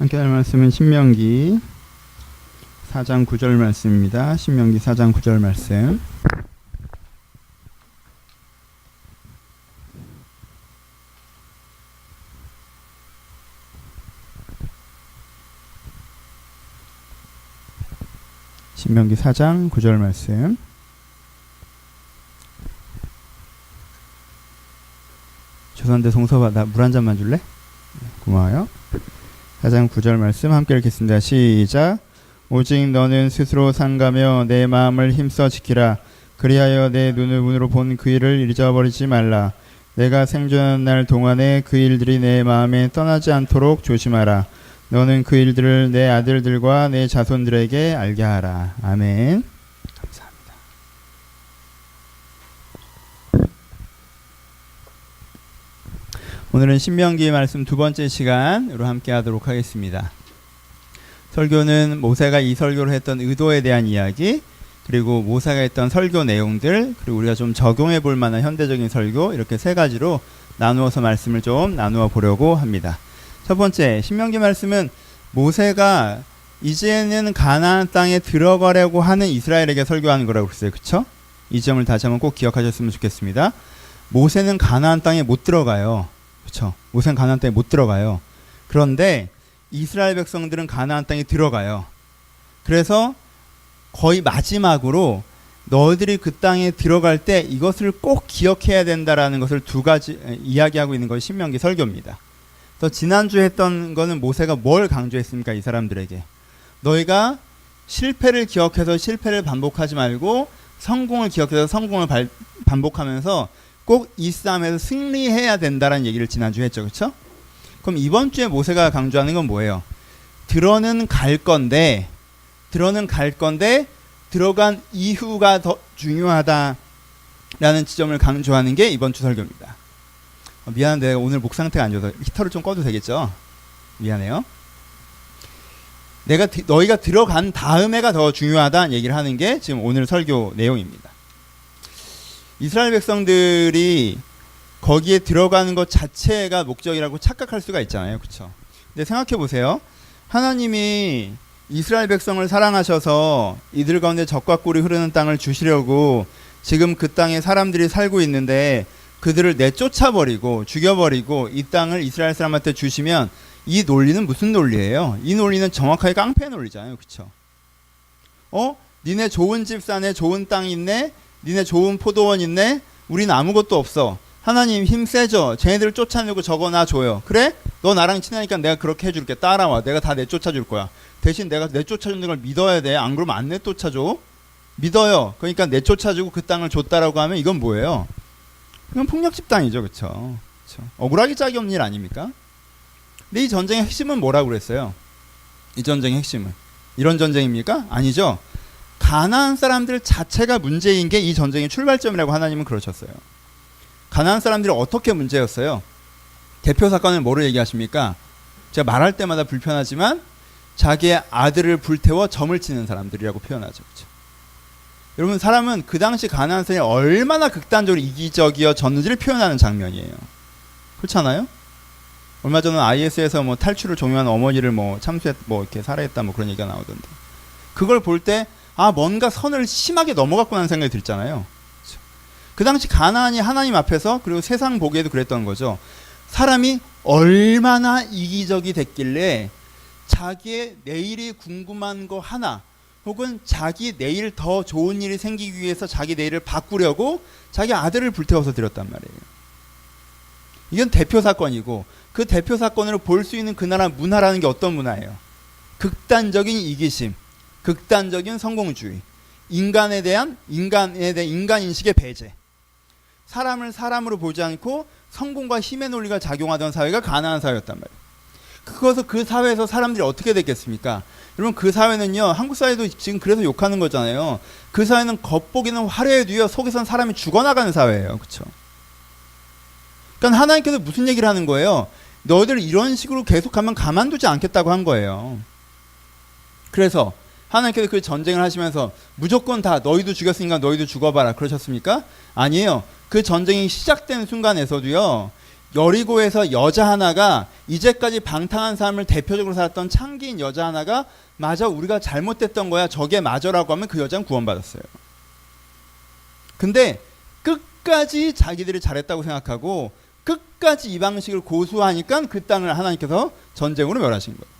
함께 할 말씀은 신명기 4장 9절 말씀입니다. 신명기 4장 9절 말씀. 신명기 4장 9절 말씀. 조선대 송서봐, 나 물 한 잔만 줄래? 고마워요. 4장 9절 말씀 함께 읽겠습니다. 시작. 오직 너는 스스로 상가며 내 마음을 힘써 지키라. 그리하여 내 눈으로 본 그 일을 잊어버리지 말라. 내가 생존하는 날 동안에 그 일들이 내 마음에 떠나지 않도록 조심하라. 너는 그 일들을 내 아들들과 내 자손들에게 알게 하라. 아멘. 감사합니다. 오늘은 신명기 말씀 두 번째 시간으로 함께 하도록 하겠습니다. 설교는 모세가 이 설교를 했던 의도에 대한 이야기, 그리고 모세가 했던 설교 내용들, 그리고 우리가 좀 적용해 볼 만한 현대적인 설교, 이렇게 세 가지로 나누어서 말씀을 좀 나누어 보려고 합니다. 첫 번째, 신명기 말씀은 모세가 이제는 가나안 땅에 들어가려고 하는 이스라엘에게 설교하는 거라고 그랬어요. 그렇죠? 이 점을 다시 한번 꼭 기억하셨으면 좋겠습니다. 모세는 가나안 땅에 못 들어가요. 그렇죠? 모세는 가나안 땅에 못 들어가요. 그런데 이스라엘 백성들은 가나안 땅에 들어가요. 그래서 거의 마지막으로 너희들이 그 땅에 들어갈 때 이것을 꼭 기억해야 된다라는 것을 두 가지 이야기하고 있는 것이 신명기 설교입니다. 그래서 지난주에 했던 거는 모세가 뭘 강조했습니까? 이 사람들에게 너희가 실패를 기억해서 실패를 반복하지 말고 성공을 기억해서 성공을 반복하면서 꼭 이 싸움에서 승리해야 된다라는 얘기를 지난주에 했죠. 그렇죠? 그럼 이번 주에 모세가 강조하는 건 뭐예요? 들어는 갈 건데 들어간 이후가 더 중요하다라는 지점을 강조하는 게 이번 주 설교입니다. 미안한데 내가 오늘 목 상태가 안 좋아서 히터를 좀 꺼도 되겠죠? 미안해요. 너희가 들어간 다음에가 더 중요하다는 얘기를 하는 게 지금 오늘 설교 내용입니다. 이스라엘 백성들이 거기에 들어가는 것 자체가 목적이라고 착각할 수가 있잖아요. 그렇죠? 근데 생각해 보세요. 하나님이 이스라엘 백성을 사랑하셔서 이들 가운데 젖과 꿀이 흐르는 땅을 주시려고 지금 그 땅에 사람들이 살고 있는데 그들을 내쫓아버리고 죽여버리고 이 땅을 이스라엘 사람한테 주시면 이 논리는 무슨 논리예요? 이 논리는 정확하게 깡패 논리잖아요. 그렇죠? 니네 좋은 집 사네, 좋은 땅 있네, 니네 좋은 포도원 있네, 우린 아무것도 없어. 하나님 힘 세죠? 쟤네들을 쫓아내고 저거 나 줘요. 그래? 너 나랑 친하니까 내가 그렇게 해줄게. 따라와. 내가 다 내쫓아줄 거야. 대신 내가 내쫓아주는 걸 믿어야 돼. 안 그러면 안 내쫓아줘. 믿어요. 그러니까 내쫓아주고 그 땅을 줬다라고 하면 이건 뭐예요? 이건 폭력 집단이죠. 그렇죠? 억울하기 짝이 없는 일 아닙니까? 근데 이 전쟁의 핵심은 뭐라고 그랬어요? 이 전쟁의 핵심은 이런 전쟁입니까? 아니죠. 가나안 사람들 자체가 문제인 게 이 전쟁의 출발점이라고 하나님은 그러셨어요. 가나안 사람들이 어떻게 문제였어요? 대표 사건은 뭐를 얘기하십니까? 제가 말할 때마다 불편하지만 자기의 아들을 불태워 점을 치는 사람들이라고 표현하죠. 그렇죠? 여러분, 사람은 그 당시 가나안 사람이 얼마나 극단적으로 이기적이어졌는지를 표현하는 장면이에요. 그렇잖아요? 얼마 전에 IS에서 뭐 탈출을 종용한 어머니를 이렇게 살해했다 그런 얘기가 나오던데. 그걸 볼 때 뭔가 선을 심하게 넘어갔구나 하는 생각이 들잖아요. 그 당시 가나안이 하나님 앞에서, 그리고 세상 보기에도 그랬던 거죠. 사람이 얼마나 이기적이 됐길래 자기의 내일이 궁금한 거 하나, 혹은 자기 내일 더 좋은 일이 생기기 위해서 자기 내일을 바꾸려고 자기 아들을 불태워서 드렸단 말이에요. 이건 대표 사건이고, 그 대표 사건으로 볼 수 있는 그 나라 문화라는 게 어떤 문화예요? 극단적인 이기심, 극단적인 성공주의, 인간에 대한 인간인식의 배제, 사람을 사람으로 보지 않고 성공과 힘의 논리가 작용하던 사회가 가나안 사회였단 말이에요. 그것을 그 사회에서 사람들이 어떻게 됐겠습니까? 여러분, 그 사회는요, 한국 사회도 지금 그래서 욕하는 거잖아요. 그 사회는 겉보기는 화려해도요, 속에선 사람이 죽어나가는 사회예요. 그렇죠? 그러니까 하나님께서 무슨 얘기를 하는 거예요? 너희들 이런 식으로 계속하면 가만두지 않겠다고 한 거예요. 그래서 하나님께서 그 전쟁을 하시면서 무조건 다 너희도 죽였으니까 너희도 죽어봐라 그러셨습니까? 아니에요. 그 전쟁이 시작된 순간에서도요, 여리고에서 여자 하나가 이제까지 방탕한 삶을 대표적으로 살았던 창기인 여자 하나가 맞아 우리가 잘못됐던 거야 저게 맞아라고 하면 그 여자는 구원받았어요. 근데 끝까지 자기들이 잘했다고 생각하고 끝까지 이 방식을 고수하니까 그 땅을 하나님께서 전쟁으로 멸하신 거예요.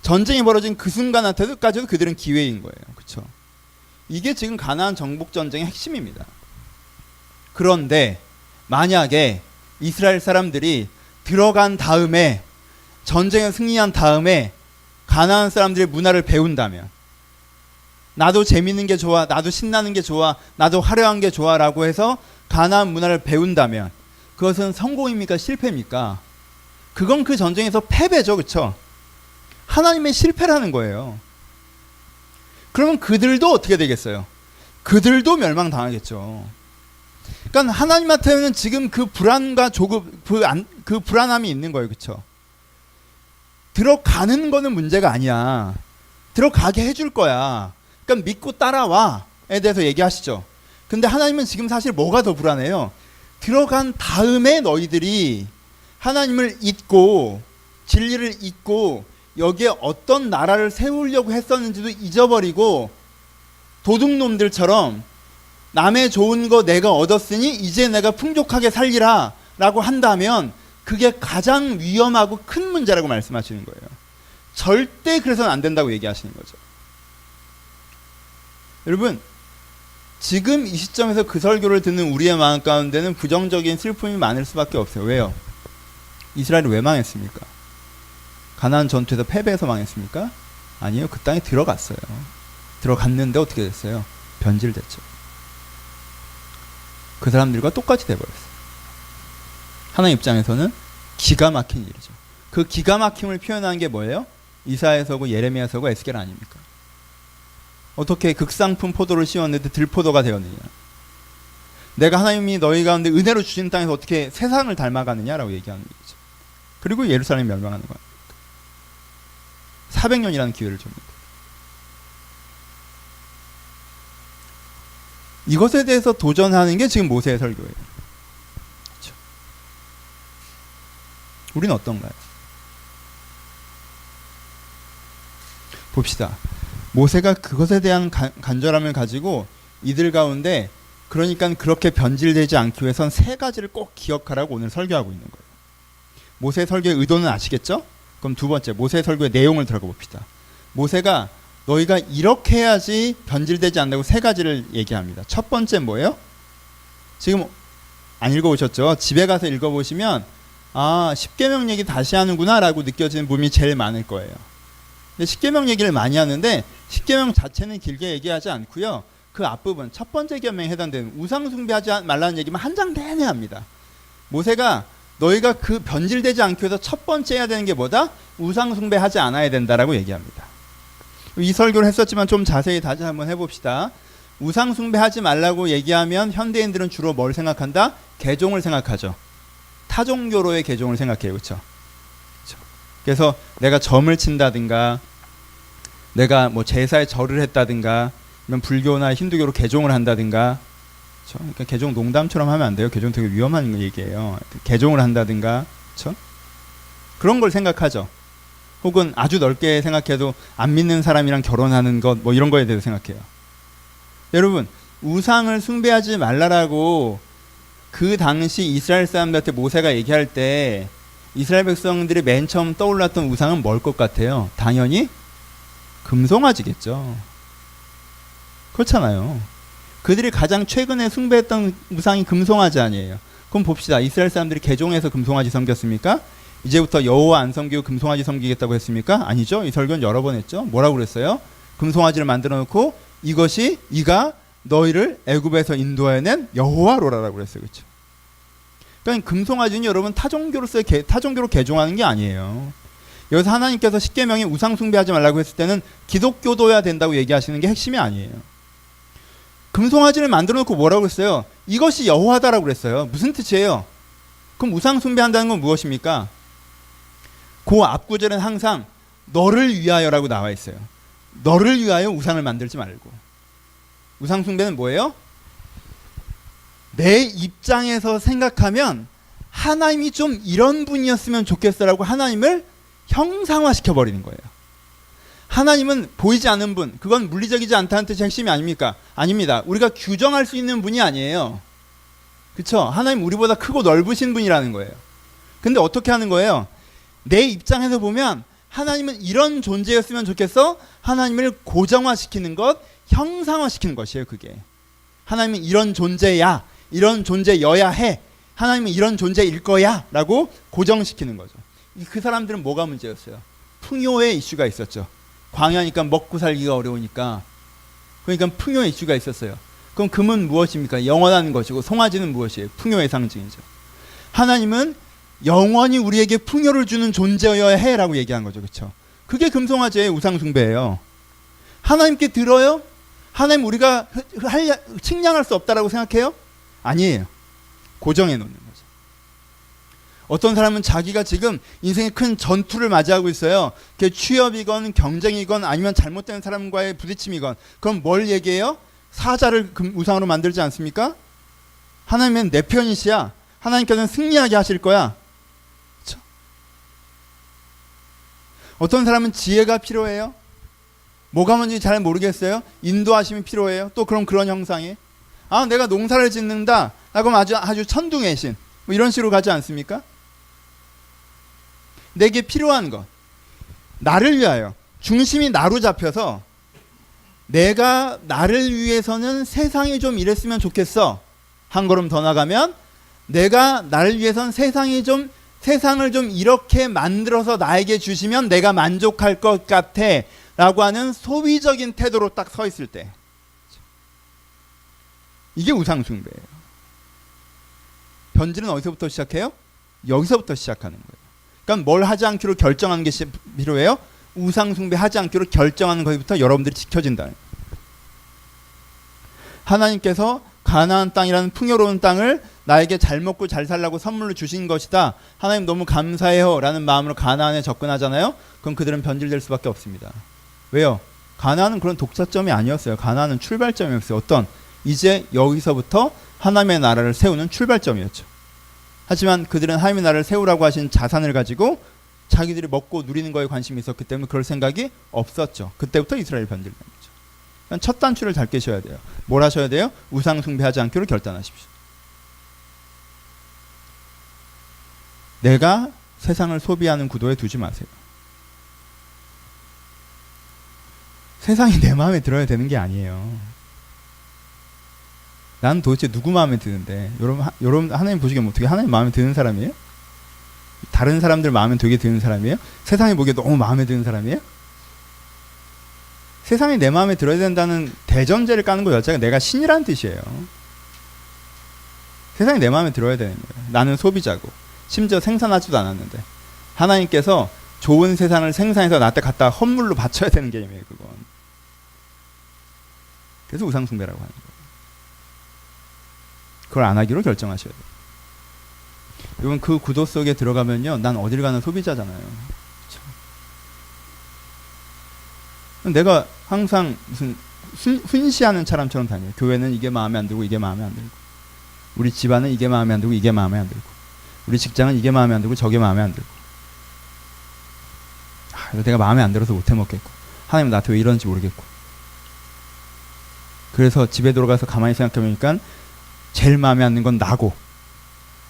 전쟁이 벌어진 그 순간까지도 그들은 기회인 거예요. 그렇죠? 이게 지금 가나안 정복 전쟁의 핵심입니다. 그런데 만약에 이스라엘 사람들이 들어간 다음에 전쟁에 승리한 다음에 가나안 사람들의 문화를 배운다면 나도 재밌는 게 좋아, 나도 신나는 게 좋아, 나도 화려한 게 좋아라고 해서 가나안 문화를 배운다면 그것은 성공입니까? 실패입니까? 그건 그 전쟁에서 패배죠. 그렇죠? 하나님의 실패라는 거예요. 그러면 그들도 어떻게 되겠어요? 그들도 멸망당하겠죠. 그러니까 하나님한테는 지금 그 불안과 조급, 그 불안함이 있는 거예요. 그렇죠? 들어가는 거는 문제가 아니야. 들어가게 해줄 거야. 그러니까 믿고 따라와에 대해서 얘기하시죠. 근데 하나님은 지금 사실 뭐가 더 불안해요? 들어간 다음에 너희들이 하나님을 잊고 진리를 잊고 여기에 어떤 나라를 세우려고 했었는지도 잊어버리고 도둑놈들처럼 남의 좋은 거 내가 얻었으니 이제 내가 풍족하게 살리라 라고 한다면 그게 가장 위험하고 큰 문제라고 말씀하시는 거예요. 절대 그래서는 안 된다고 얘기하시는 거죠. 여러분 지금 이 시점에서 그 설교를 듣는 우리의 마음 가운데는 부정적인 슬픔이 많을 수밖에 없어요. 왜요? 이스라엘이 왜 망했습니까? 가나안 전투에서 패배해서 망했습니까? 아니요. 그 땅에 들어갔어요. 들어갔는데 어떻게 됐어요? 변질됐죠. 그 사람들과 똑같이 돼버렸어요. 하나님 입장에서는 기가 막힌 일이죠. 그 기가 막힘을 표현한 게 뭐예요? 이사야서고 예레미야서고 에스겔 아닙니까? 어떻게 극상품 포도를 씌웠는데 들포도가 되었느냐? 내가 하나님이 너희 가운데 은혜로 주신 땅에서 어떻게 세상을 닮아가느냐라고 얘기하는 얘기죠. 그리고 예루살렘이 멸망하는 거예요. 400년이라는 기회를 줍니다. 이것에 대해서 도전하는 게 지금 모세의 설교예요. 그렇죠? 우리는 어떤가요? 봅시다. 모세가 그것에 대한 간절함을 가지고 이들 가운데 그러니까 그렇게 변질되지 않기 위해선 세 가지를 꼭 기억하라고 오늘 설교하고 있는 거예요. 모세의 설교의 의도는 아시겠죠? 그럼 두 번째 모세의 설교의 내용을 들어가 봅시다. 모세가 너희가 이렇게 해야지 변질되지 않는다고 세 가지를 얘기합니다. 첫 번째 뭐예요? 지금 안 읽어보셨죠? 집에 가서 읽어보시면 아 십계명 얘기 다시 하는구나 라고 느껴지는 부분이 제일 많을 거예요. 근데 십계명 얘기를 많이 하는데 십계명 자체는 길게 얘기하지 않고요. 그 앞부분 첫 번째 계명에 해당되는 우상 숭배하지 말라는 얘기만 한 장 내내 합니다. 모세가 너희가 그 변질되지 않기 위해서 첫 번째 해야 되는 게 뭐다? 우상 숭배하지 않아야 된다라고 얘기합니다. 이 설교를 했었지만 좀 자세히 다시 한번 해봅시다. 우상 숭배하지 말라고 얘기하면 현대인들은 주로 뭘 생각한다? 개종을 생각하죠. 타종교로의 개종을 생각해요. 그렇죠? 그래서 내가 점을 친다든가 내가 뭐 제사에 절을 했다든가 아니면 불교나 힌두교로 개종을 한다든가 그렇죠? 그러니까 개종 농담처럼 하면 안 돼요. 개종 되게 위험한 얘기예요. 개종을 한다든가 그렇죠? 그런 걸 생각하죠. 혹은 아주 넓게 생각해도 안 믿는 사람이랑 결혼하는 것 뭐 이런 거에 대해서 생각해요. 여러분 우상을 숭배하지 말라라고 그 당시 이스라엘 사람들한테 모세가 얘기할 때 이스라엘 백성들이 맨 처음 떠올랐던 우상은 뭘 것 같아요? 당연히 금송아지겠죠. 그렇잖아요. 그들이 가장 최근에 숭배했던 우상이 금송아지 아니에요. 그럼 봅시다. 이스라엘 사람들이 개종해서 금송아지 섬겼습니까? 이제부터 여호와 안 섬기고 금송아지 섬기겠다고 했습니까? 아니죠. 이 설교는 여러 번 했죠. 뭐라고 그랬어요? 금송아지를 만들어 놓고 이가 너희를 애굽에서 인도해낸 여호와로라라고 그랬어요. 그렇죠? 그러니까 금송아지는 여러분 타종교로 개종하는 게 아니에요. 여기서 하나님께서 십계명에 우상 숭배하지 말라고 했을 때는 기독교도야 된다고 얘기하시는 게 핵심이 아니에요. 금송아지를 만들어 놓고 뭐라고 했어요? 이것이 여호와다라고 그랬어요. 무슨 뜻이에요? 그럼 우상 숭배한다는 건 무엇입니까? 그 앞구절은 항상 너를 위하여라고 나와 있어요. 너를 위하여 우상을 만들지 말고. 우상 숭배는 뭐예요? 내 입장에서 생각하면 하나님이 좀 이런 분이었으면 좋겠어라고 하나님을 형상화시켜 버리는 거예요. 하나님은 보이지 않는 분, 그건 물리적이지 않다는 뜻이 핵심이 아닙니까? 아닙니다. 우리가 규정할 수 있는 분이 아니에요. 그렇죠? 하나님 우리보다 크고 넓으신 분이라는 거예요. 근데 어떻게 하는 거예요? 내 입장에서 보면 하나님은 이런 존재였으면 좋겠어. 하나님을 고정화시키는 것, 형상화시키는 것이에요. 그게 하나님은 이런 존재야, 이런 존재여야 해, 하나님은 이런 존재일 거야 라고 고정시키는 거죠. 그 사람들은 뭐가 문제였어요? 풍요의 이슈가 있었죠. 광야니까 먹고 살기가 어려우니까. 그러니까 풍요의 이슈가 있었어요. 그럼 금은 무엇입니까? 영원한 것이고 송아지는 무엇이에요? 풍요의 상징이죠. 하나님은 영원히 우리에게 풍요를 주는 존재여야 해라고 얘기한 거죠. 그렇죠? 그게 금송아지의 우상숭배예요. 하나님께 들어요? 하나님 우리가 측량할 수 없다라고 생각해요? 아니에요. 고정해 놓는 거죠. 어떤 사람은 자기가 지금 인생의 큰 전투를 맞이하고 있어요. 그게 취업이건 경쟁이건 아니면 잘못된 사람과의 부딪힘이건. 그럼 뭘 얘기해요? 사자를 우상으로 만들지 않습니까? 하나님은 내 편이시야. 하나님께서는 승리하게 하실 거야. 그렇죠? 어떤 사람은 지혜가 필요해요. 뭐가 뭔지 잘 모르겠어요. 인도하심이 필요해요. 또 그럼 그런 형상이 내가 농사를 짓는다. 그럼 아주 천둥의 신. 뭐 이런 식으로 가지 않습니까? 내게 필요한 것, 나를 위하여 중심이 나로 잡혀서 내가 나를 위해서는 세상이 좀 이랬으면 좋겠어. 한 걸음 더 나가면 내가 나를 위해서는 세상을 좀 이렇게 만들어서 나에게 주시면 내가 만족할 것 같아 라고 하는 소비적인 태도로 딱 서 있을 때, 이게 우상숭배예요. 변질은 어디서부터 시작해요? 여기서부터 시작하는 거예요. 그러니까 뭘 하지 않기로 결정하는 게 필요해요? 우상숭배 하지 않기로 결정하는 것부터 여러분들이 지켜진다. 하나님께서 가나안 땅이라는 풍요로운 땅을 나에게 잘 먹고 잘 살라고 선물로 주신 것이다. 하나님 너무 감사해요 라는 마음으로 가나안에 접근하잖아요. 그럼 그들은 변질될 수밖에 없습니다. 왜요? 가나안은 그런 독자점이 아니었어요. 가나안은 출발점이었어요. 어떤? 이제 여기서부터 하나님의 나라를 세우는 출발점이었죠. 하지만 그들은 하나님의 나라를 세우라고 하신 자산을 가지고 자기들이 먹고 누리는 거에 관심이 있었기 때문에 그럴 생각이 없었죠. 그때부터 이스라엘이 변질된 거죠. 그러니까 첫 단추를 잘 깨셔야 돼요. 뭘 하셔야 돼요? 우상 숭배하지 않기로 결단하십시오. 내가 세상을 소비하는 구도에 두지 마세요. 세상이 내 마음에 들어야 되는 게 아니에요. 나는 도대체 누구 마음에 드는데? 여러분 하나님 보시기에 어떻게 하나님 마음에 드는 사람이에요? 다른 사람들 마음에 되게 드는 사람이에요? 세상이 보기에 너무 마음에 드는 사람이에요? 세상이 내 마음에 들어야 된다는 대전제를 까는 거 자체가 내가 신이라는 뜻이에요. 세상이 내 마음에 들어야 되는 거예요. 나는 소비자고 심지어 생산하지도 않았는데 하나님께서 좋은 세상을 생산해서 나한테 갖다 헌물로 바쳐야 되는 개념이에요. 그건. 그래서 우상숭배라고 하는 거예요. 그걸 안 하기로 결정하셔야 돼요. 여러분 그 구도 속에 들어가면요, 난 어딜 가나 소비자잖아요. 그렇죠? 내가 항상 무슨 훈시하는 사람처럼 다녀요. 교회는 이게 마음에 안 들고 이게 마음에 안 들고, 우리 집안은 이게 마음에 안 들고 이게 마음에 안 들고, 우리 직장은 이게 마음에 안 들고 저게 마음에 안 들고, 내가 마음에 안 들어서 못 해먹겠고, 하나님 나한테 왜 이러는지 모르겠고. 그래서 집에 들어가서 가만히 생각해보니까 제일 마음에 안 드는 건 나고,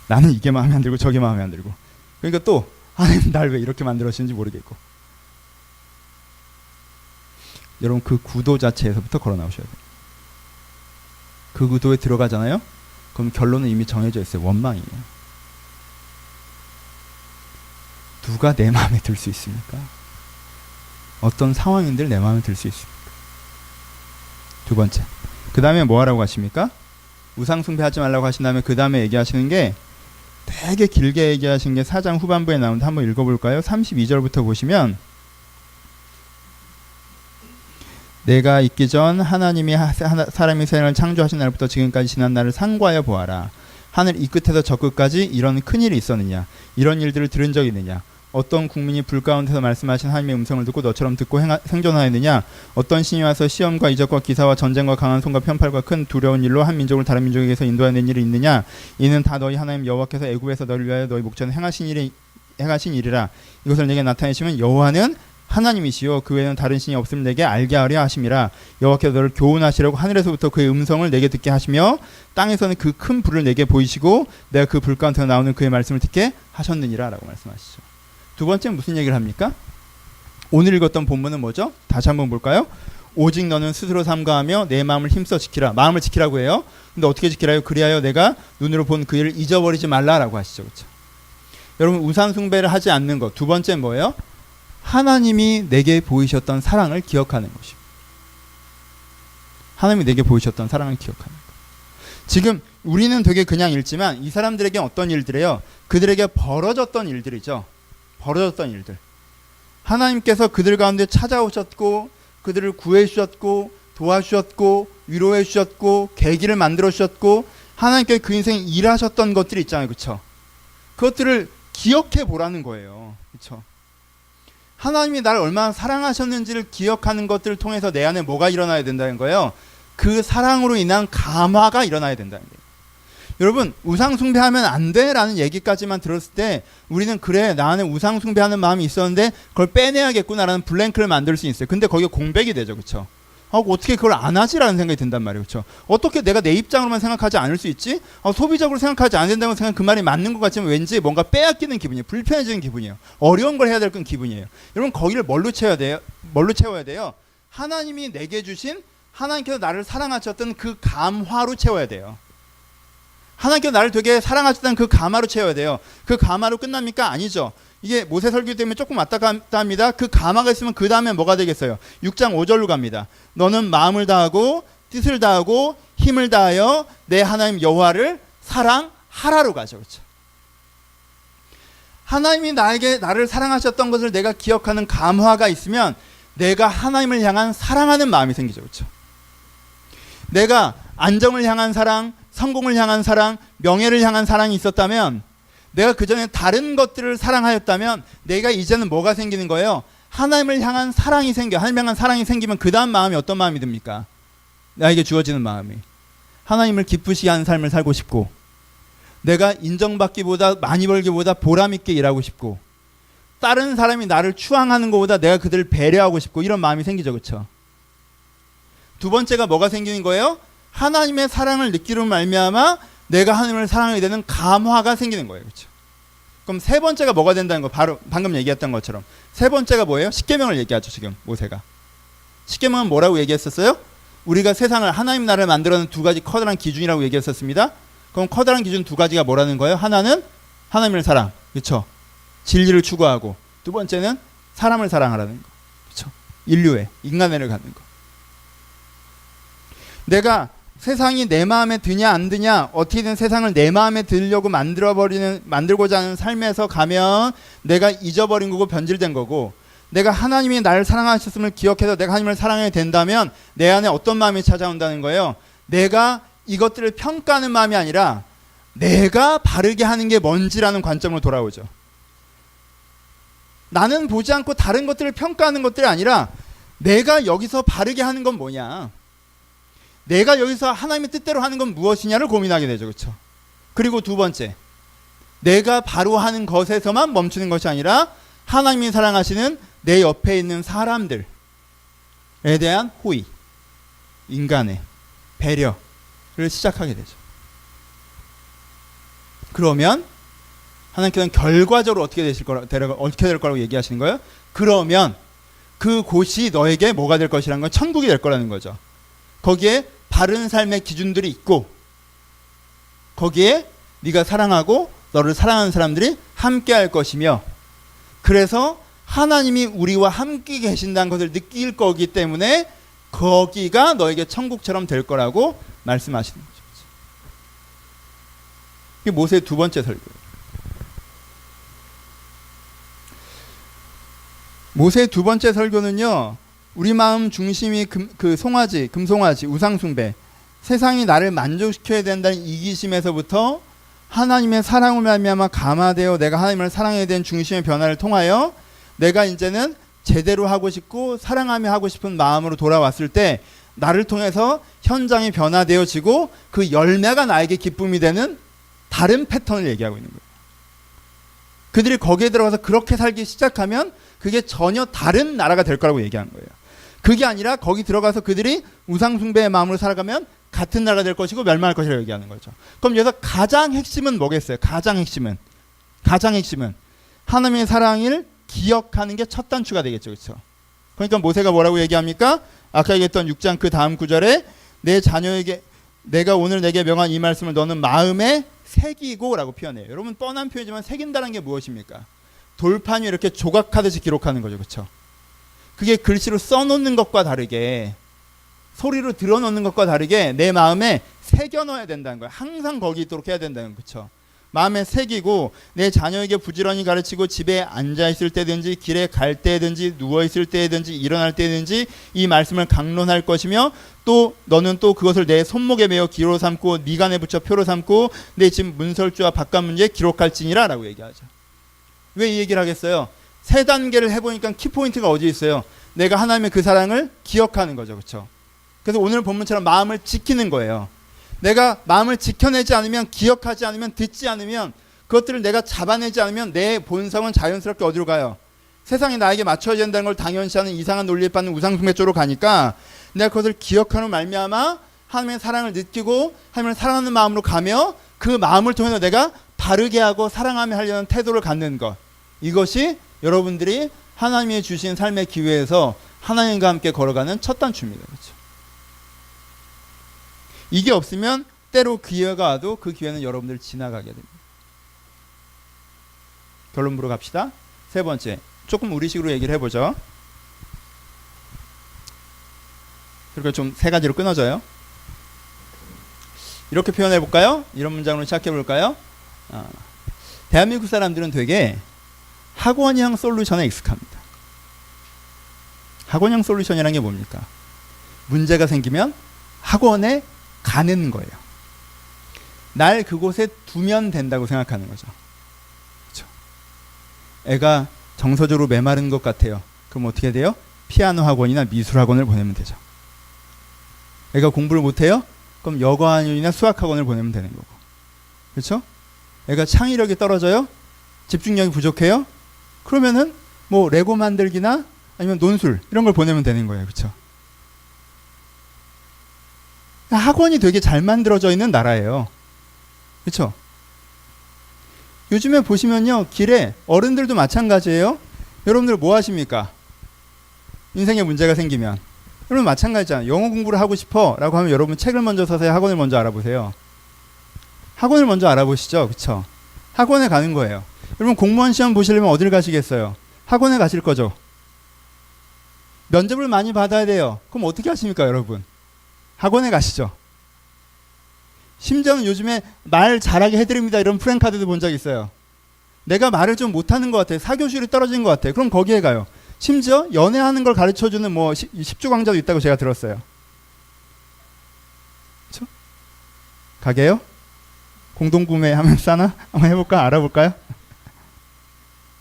나는 이게 마음에 안 들고 저게 마음에 안 들고, 그러니까 또 하나님 날 왜 이렇게 만들었는지 모르겠고. 여러분 그 구도 자체에서부터 걸어 나오셔야 돼요. 그 구도에 들어가잖아요. 그럼 결론은 이미 정해져 있어요. 원망이에요. 누가 내 마음에 들 수 있습니까? 어떤 상황인들 내 마음에 들 수 있습니까? 두 번째, 그 다음에 뭐 하라고 하십니까? 우상숭배하지 말라고 하신 다음에 그 다음에 얘기하시는 게 되게 길게 얘기하신 게 4장 후반부에 나오는데 한번 읽어볼까요? 32절부터 보시면, 내가 있기 전 하나님이 사람이 세상을 창조하신 날부터 지금까지 지난 날을 상고하여 보아라. 하늘 이 끝에서 저 끝까지 이런 큰일이 있었느냐? 이런 일들을 들은 적이 있느냐? 어떤 국민이 불 가운데서 말씀하신 하나님의 음성을 듣고 너처럼 듣고 생존하였느냐? 어떤 신이 와서 시험과 이적과 기사와 전쟁과 강한 손과 편팔과 큰 두려운 일로 한 민족을 다른 민족에게서 인도하는 일이 있느냐? 이는 다 너희 하나님 여호와께서 애굽에서 너를 위하여 너희 목전에 행하신 일이라. 이것을 내게 나타내시면 여호와는 하나님이시요 그 외에는 다른 신이 없음을 내게 알게 하려 하심이라. 여호와께서 너를 교훈하시려고 하늘에서부터 그의 음성을 내게 듣게 하시며 땅에서는 그 큰 불을 내게 보이시고 내가 그 불 가운데서 나오는 그의 말씀을 듣게 하셨느니라 라고 말씀하시죠. 두 번째는 무슨 얘기를 합니까? 오늘 읽었던 본문은 뭐죠? 다시 한번 볼까요? 오직 너는 스스로 삼가하며 내 마음을 힘써 지키라. 마음을 지키라고 해요. 근데 어떻게 지키라요? 그리하여 내가 눈으로 본 그 일을 잊어버리지 말라라고 하시죠. 그렇죠? 여러분 우상 숭배를 하지 않는 것. 두 번째는 뭐예요? 하나님이 내게 보이셨던 사랑을 기억하는 것입니다. 하나님이 내게 보이셨던 사랑을 기억하는 것. 지금 우리는 되게 그냥 읽지만 이 사람들에게 어떤 일들이에요? 그들에게 벌어졌던 일들이죠. 벌어졌던 일들. 하나님께서 그들 가운데 찾아오셨고 그들을 구해 주셨고 도와주셨고 위로해 주셨고 계기를 만들어 주셨고 하나님께 그 인생에 일하셨던 것들이 있잖아요. 그렇죠? 그것들을 기억해 보라는 거예요. 그렇죠? 하나님이 나를 얼마나 사랑하셨는지를 기억하는 것들을 통해서 내 안에 뭐가 일어나야 된다는 거예요? 그 사랑으로 인한 감화가 일어나야 된다는 거예요. 여러분 우상 숭배하면 안 돼라는 얘기까지만 들었을 때 우리는 그래 나 안에 우상 숭배하는 마음이 있었는데 그걸 빼내야겠구나라는 블랭크를 만들 수 있어요. 근데 거기가 공백이 되죠. 그렇죠? 어떻게 그걸 안 하지라는 생각이 든단 말이에요. 그렇죠? 어떻게 내가 내 입장으로만 생각하지 않을 수 있지? 소비적으로 생각하지 않는 된다고 생각하면 그 말이 맞는 것 같지만 왠지 뭔가 빼앗기는 기분이에요. 불편해지는 기분이에요. 어려운 걸 해야 될 건 기분이에요. 여러분 거기를 뭘로 채워야 돼요? 뭘로 채워야 돼요? 하나님이 내게 주신 하나님께서 나를 사랑하셨던 그 감화로 채워야 돼요. 하나님께서 나를 되게 사랑하셨다는 그 감화로 채워야 돼요. 그 감화로 끝납니까? 아니죠. 이게 모세 설교 때문에 조금 왔다 갔다 합니다. 그 감화가 있으면 그 다음에 뭐가 되겠어요? 6장 5절로 갑니다. 너는 마음을 다하고 뜻을 다하고 힘을 다하여 내 하나님 여호와를 사랑하라로 가죠. 그렇죠? 하나님이 나를 사랑하셨던 것을 내가 기억하는 감화가 있으면 내가 하나님을 향한 사랑하는 마음이 생기죠. 그렇죠? 내가 안정을 향한 사랑, 성공을 향한 사랑, 명예를 향한 사랑이 있었다면 내가 그전에 다른 것들을 사랑하였다면 내가 이제는 뭐가 생기는 거예요? 하나님을 향한 사랑이 생겨. 하나님을 향한 사랑이 생기면 그 다음 마음이 어떤 마음이 듭니까? 나에게 주어지는 마음이 하나님을 기쁘시게 하는 삶을 살고 싶고 내가 인정받기보다 많이 벌기보다 보람 있게 일하고 싶고 다른 사람이 나를 추앙하는 것보다 내가 그들을 배려하고 싶고 이런 마음이 생기죠. 그렇죠? 두 번째가 뭐가 생기는 거예요? 하나님의 사랑을 느끼로 말미암아 내가 하나님을 사랑하게 되는 감화가 생기는 거예요. 그렇죠? 그럼 세 번째가 뭐가 된다는 거 바로 방금 얘기했던 것처럼 세 번째가 뭐예요? 십계명을 얘기하죠. 지금 모세가 십계명은 뭐라고 얘기했었어요? 우리가 세상을 하나님 나라를 만들어낸 두 가지 커다란 기준이라고 얘기했었습니다. 그럼 커다란 기준 두 가지가 뭐라는 거예요? 하나는 하나님을 사랑, 그렇죠? 진리를 추구하고 두 번째는 사람을 사랑하라는 거, 그렇죠? 인류애, 인간애를 갖는 거. 내가 세상이 내 마음에 드냐 안 드냐 어떻게든 세상을 내 마음에 들려고 만들고자 하는 삶에서 가면 내가 잊어버린 거고 변질된 거고 내가 하나님이 나를 사랑하셨음을 기억해서 내가 하나님을 사랑하게 된다면 내 안에 어떤 마음이 찾아온다는 거예요? 내가 이것들을 평가하는 마음이 아니라 내가 바르게 하는 게 뭔지라는 관점으로 돌아오죠. 나는 보지 않고 다른 것들을 평가하는 것들이 아니라 내가 여기서 바르게 하는 건 뭐냐, 내가 여기서 하나님의 뜻대로 하는 건 무엇이냐를 고민하게 되죠. 그렇죠? 그리고 두 번째, 내가 바로 하는 것에서만 멈추는 것이 아니라 하나님이 사랑하시는 내 옆에 있는 사람들에 대한 호의, 인간의 배려를 시작하게 되죠. 그러면 하나님께서는 결과적으로 어떻게 될 거라고 얘기하시는 거예요? 그러면 그 곳이 너에게 뭐가 될 것이라는 건 천국이 될 거라는 거죠. 거기에 바른 삶의 기준들이 있고 거기에 네가 사랑하고 너를 사랑하는 사람들이 함께 할 것이며 그래서 하나님이 우리와 함께 계신다는 것을 느낄 거기 때문에 거기가 너에게 천국처럼 될 거라고 말씀하시는 거죠. 이게 모세의 두 번째 설교예요. 모세의 두 번째 설교는요, 우리 마음 중심이 금송아지, 우상숭배, 세상이 나를 만족시켜야 된다는 이기심에서부터 하나님의 사랑을 말미암아 감화되어 내가 하나님을 사랑해야 되는 중심의 변화를 통하여 내가 이제는 제대로 하고 싶고 사랑하며 하고 싶은 마음으로 돌아왔을 때 나를 통해서 현장이 변화되어지고 그 열매가 나에게 기쁨이 되는 다른 패턴을 얘기하고 있는 거예요. 그들이 거기에 들어가서 그렇게 살기 시작하면 그게 전혀 다른 나라가 될 거라고 얘기하는 거예요. 그게 아니라 거기 들어가서 그들이 우상숭배의 마음으로 살아가면 같은 나라가 될 것이고 멸망할 것이라고 얘기하는 거죠. 그럼 여기서 가장 핵심은 뭐겠어요? 가장 핵심은 하나님의 사랑을 기억하는 게 첫 단추가 되겠죠. 그렇죠? 그러니까 모세가 뭐라고 얘기합니까? 아까 얘기했던 6장 그 다음 구절에 내 자녀에게 내가 오늘 내게 명한 이 말씀을 너는 마음에 새기고 라고 표현해요. 여러분 뻔한 표현이지만 새긴다는 게 무엇입니까? 돌판 위에 이렇게 조각하듯이 기록하는 거죠. 그렇죠? 그게 글씨로 써놓는 것과 다르게 소리로 들어놓는 것과 다르게 내 마음에 새겨 넣어야 된다는 거예요. 항상 거기 있도록 해야 된다는 거죠. 마음에 새기고 내 자녀에게 부지런히 가르치고 집에 앉아있을 때든지 길에 갈 때든지 누워있을 때든지 일어날 때든지 이 말씀을 강론할 것이며 또 너는 또 그것을 내 손목에 메어 기로 삼고 미간에 붙여 표로 삼고 내 집 문설주와 바깥문지에 기록할지니라 라고 얘기하죠. 왜 이 얘기를 하겠어요? 세 단계를 해보니까 키포인트가 어디 있어요? 내가 하나님의 그 사랑을 기억하는 거죠. 그렇죠? 그래서 오늘 본문처럼 마음을 지키는 거예요. 내가 마음을 지켜내지 않으면 기억하지 않으면 듣지 않으면 그것들을 내가 잡아내지 않으면 내 본성은 자연스럽게 어디로 가요? 세상이 나에게 맞춰야 된다는 걸 당연시하는 이상한 논리에 빠진 우상숭배 쪽으로 가니까 내가 그것을 기억하는 말미암아 하나님의 사랑을 느끼고 하나님을 사랑하는 마음으로 가며 그 마음을 통해서 내가 바르게 하고 사랑하며 하려는 태도를 갖는 것, 이것이 여러분들이 하나님이 주신 삶의 기회에서 하나님과 함께 걸어가는 첫 단추입니다. 그렇죠? 이게 없으면 때로 기회가 와도 그 기회는 여러분들 지나가게 됩니다. 결론부로 갑시다. 세 번째, 조금 우리식으로 얘기를 해보죠. 그리고 좀 세 가지로 끊어져요. 이렇게 표현해 볼까요? 이런 문장으로 시작해 볼까요? 대한민국 사람들은 되게 학원형 솔루션에 익숙합니다. 학원형 솔루션이라는 게 뭡니까? 문제가 생기면 학원에 가는 거예요. 날 그곳에 두면 된다고 생각하는 거죠. 그렇죠? 애가 정서적으로 메마른 것 같아요. 그럼 어떻게 돼요? 피아노 학원이나 미술 학원을 보내면 되죠. 애가 공부를 못해요? 그럼 여과학원이나 수학 학원을 보내면 되는 거고. 그렇죠? 애가 창의력이 떨어져요? 집중력이 부족해요? 그러면은 뭐 레고 만들기나 아니면 논술 이런 걸 보내면 되는 거예요. 그렇죠? 학원이 되게 잘 만들어져 있는 나라예요. 그렇죠? 요즘에 보시면요, 길에 어른들도 마찬가지예요. 여러분들 뭐 하십니까? 인생에 문제가 생기면 여러분 마찬가지잖아요. 영어 공부를 하고 싶어 라고 하면 여러분 책을 먼저 사세요? 학원을 먼저 알아보세요? 학원을 먼저 알아보시죠. 그렇죠? 학원에 가는 거예요. 여러분 공무원 시험 보시려면 어딜 가시겠어요? 학원에 가실 거죠. 면접을 많이 받아야 돼요. 그럼 어떻게 하십니까, 여러분? 학원에 가시죠. 심지어는 요즘에 말 잘하게 해드립니다 이런 프랭카드도 본 적 있어요. 내가 말을 좀 못하는 것 같아요. 사교실이 떨어진 것 같아요. 그럼 거기에 가요. 심지어 연애하는 걸 가르쳐주는 뭐 10주 강좌도 있다고 제가 들었어요. 그렇죠? 가게요? 공동구매 하면 싸나? 한번 해볼까? 알아볼까요?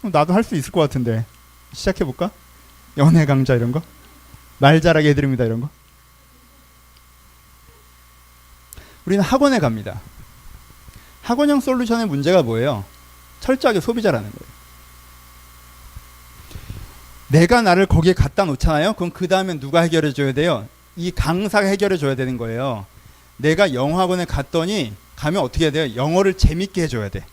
나도 할 수 있을 것 같은데 시작해볼까? 연애 강좌 이런 거? 말 잘하게 해드립니다 이런 거? 우리는 학원에 갑니다. 학원형 솔루션의 문제가 뭐예요? 철저하게 소비자라는 거예요. 내가 나를 거기에 갖다 놓잖아요. 그럼 그 다음에 누가 해결해 줘야 돼요? 이 강사가 해결해 줘야 되는 거예요. 내가 영어학원에 가면 어떻게 해야 돼요? 영어를 재밌게 해줘야 돼.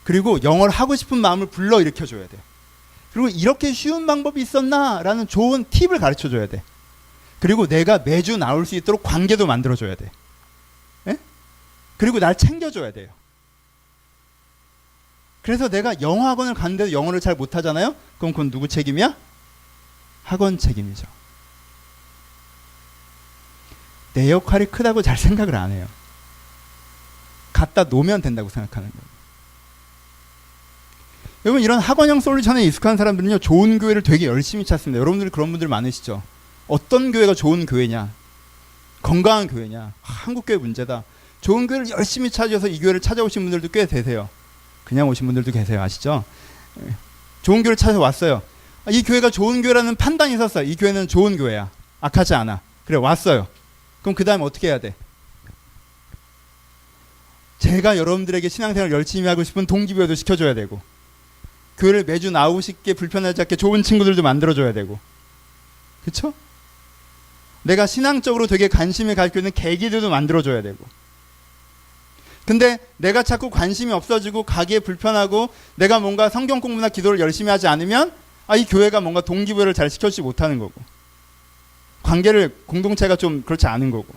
그리고 영어를 하고 싶은 마음을 불러일으켜 줘야 돼. 그리고 이렇게 쉬운 방법이 있었나? 라는 좋은 팁을 가르쳐 줘야 돼. 그리고 내가 매주 나올 수 있도록 관계도 만들어 줘야 돼. 예? 그리고 날 챙겨줘야 돼요. 그래서 내가 영어 학원을 갔는데도 영어를 잘 못하잖아요? 그럼 그건 누구 책임이야? 학원 책임이죠. 내 역할이 크다고 잘 생각을 안 해요. 갖다 놓으면 된다고 생각하는 거예요. 여러분 이런 학원형 솔루션에 익숙한 사람들은요, 좋은 교회를 되게 열심히 찾습니다. 여러분들 그런 분들 많으시죠? 어떤 교회가 좋은 교회냐? 건강한 교회냐? 한국 교회 문제다. 좋은 교회를 열심히 찾아서 이 교회를 찾아오신 분들도 꽤 되세요. 그냥 오신 분들도 계세요. 아시죠? 좋은 교회를 찾아왔어요. 이 교회가 좋은 교회라는 판단이 있었어요. 이 교회는 좋은 교회야. 악하지 않아. 그래, 왔어요. 그럼 그 다음에 어떻게 해야 돼? 제가 여러분들에게 신앙생활 열심히 하고 싶은 동기부여도 시켜줘야 되고, 교회를 매주 나오고 싶게 불편하지 않게 좋은 친구들도 만들어줘야 되고, 그쵸? 내가 신앙적으로 되게 관심을 갖고 있는 계기들도 만들어줘야 되고. 근데 내가 자꾸 관심이 없어지고 가기에 불편하고 내가 뭔가 성경 공부나 기도를 열심히 하지 않으면 이 교회가 뭔가 동기부여를 잘 시켜주지 못하는 거고, 관계를, 공동체가 좀 그렇지 않은 거고.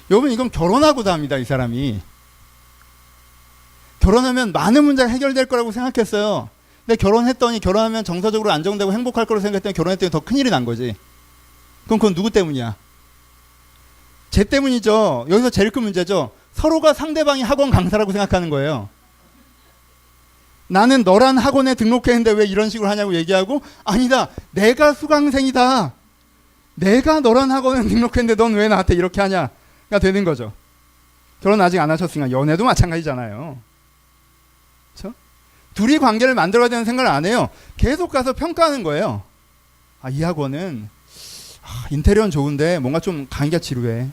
여러분, 이건 결혼하고도 합니다. 이 사람이 결혼하면 많은 문제가 해결될 거라고 생각했어요. 근데 결혼하면 정서적으로 안정되고 행복할 거라고 생각했더니 결혼했더니 더 큰일이 난 거지. 그럼 그건 누구 때문이야? 쟤 때문이죠. 여기서 제일 큰 문제죠. 서로가 상대방이 학원 강사라고 생각하는 거예요. 나는 너란 학원에 등록했는데 왜 이런 식으로 하냐고 얘기하고, 아니다, 내가 수강생이다, 내가 너란 학원에 등록했는데 넌 왜 나한테 이렇게 하냐가 되는 거죠. 결혼 아직 안 하셨으니까. 연애도 마찬가지잖아요. 그렇죠? 둘이 관계를 만들어야 되는 생각을 안 해요. 계속 가서 평가하는 거예요. 이 학원은 인테리어는 좋은데 뭔가 좀 강의가 지루해.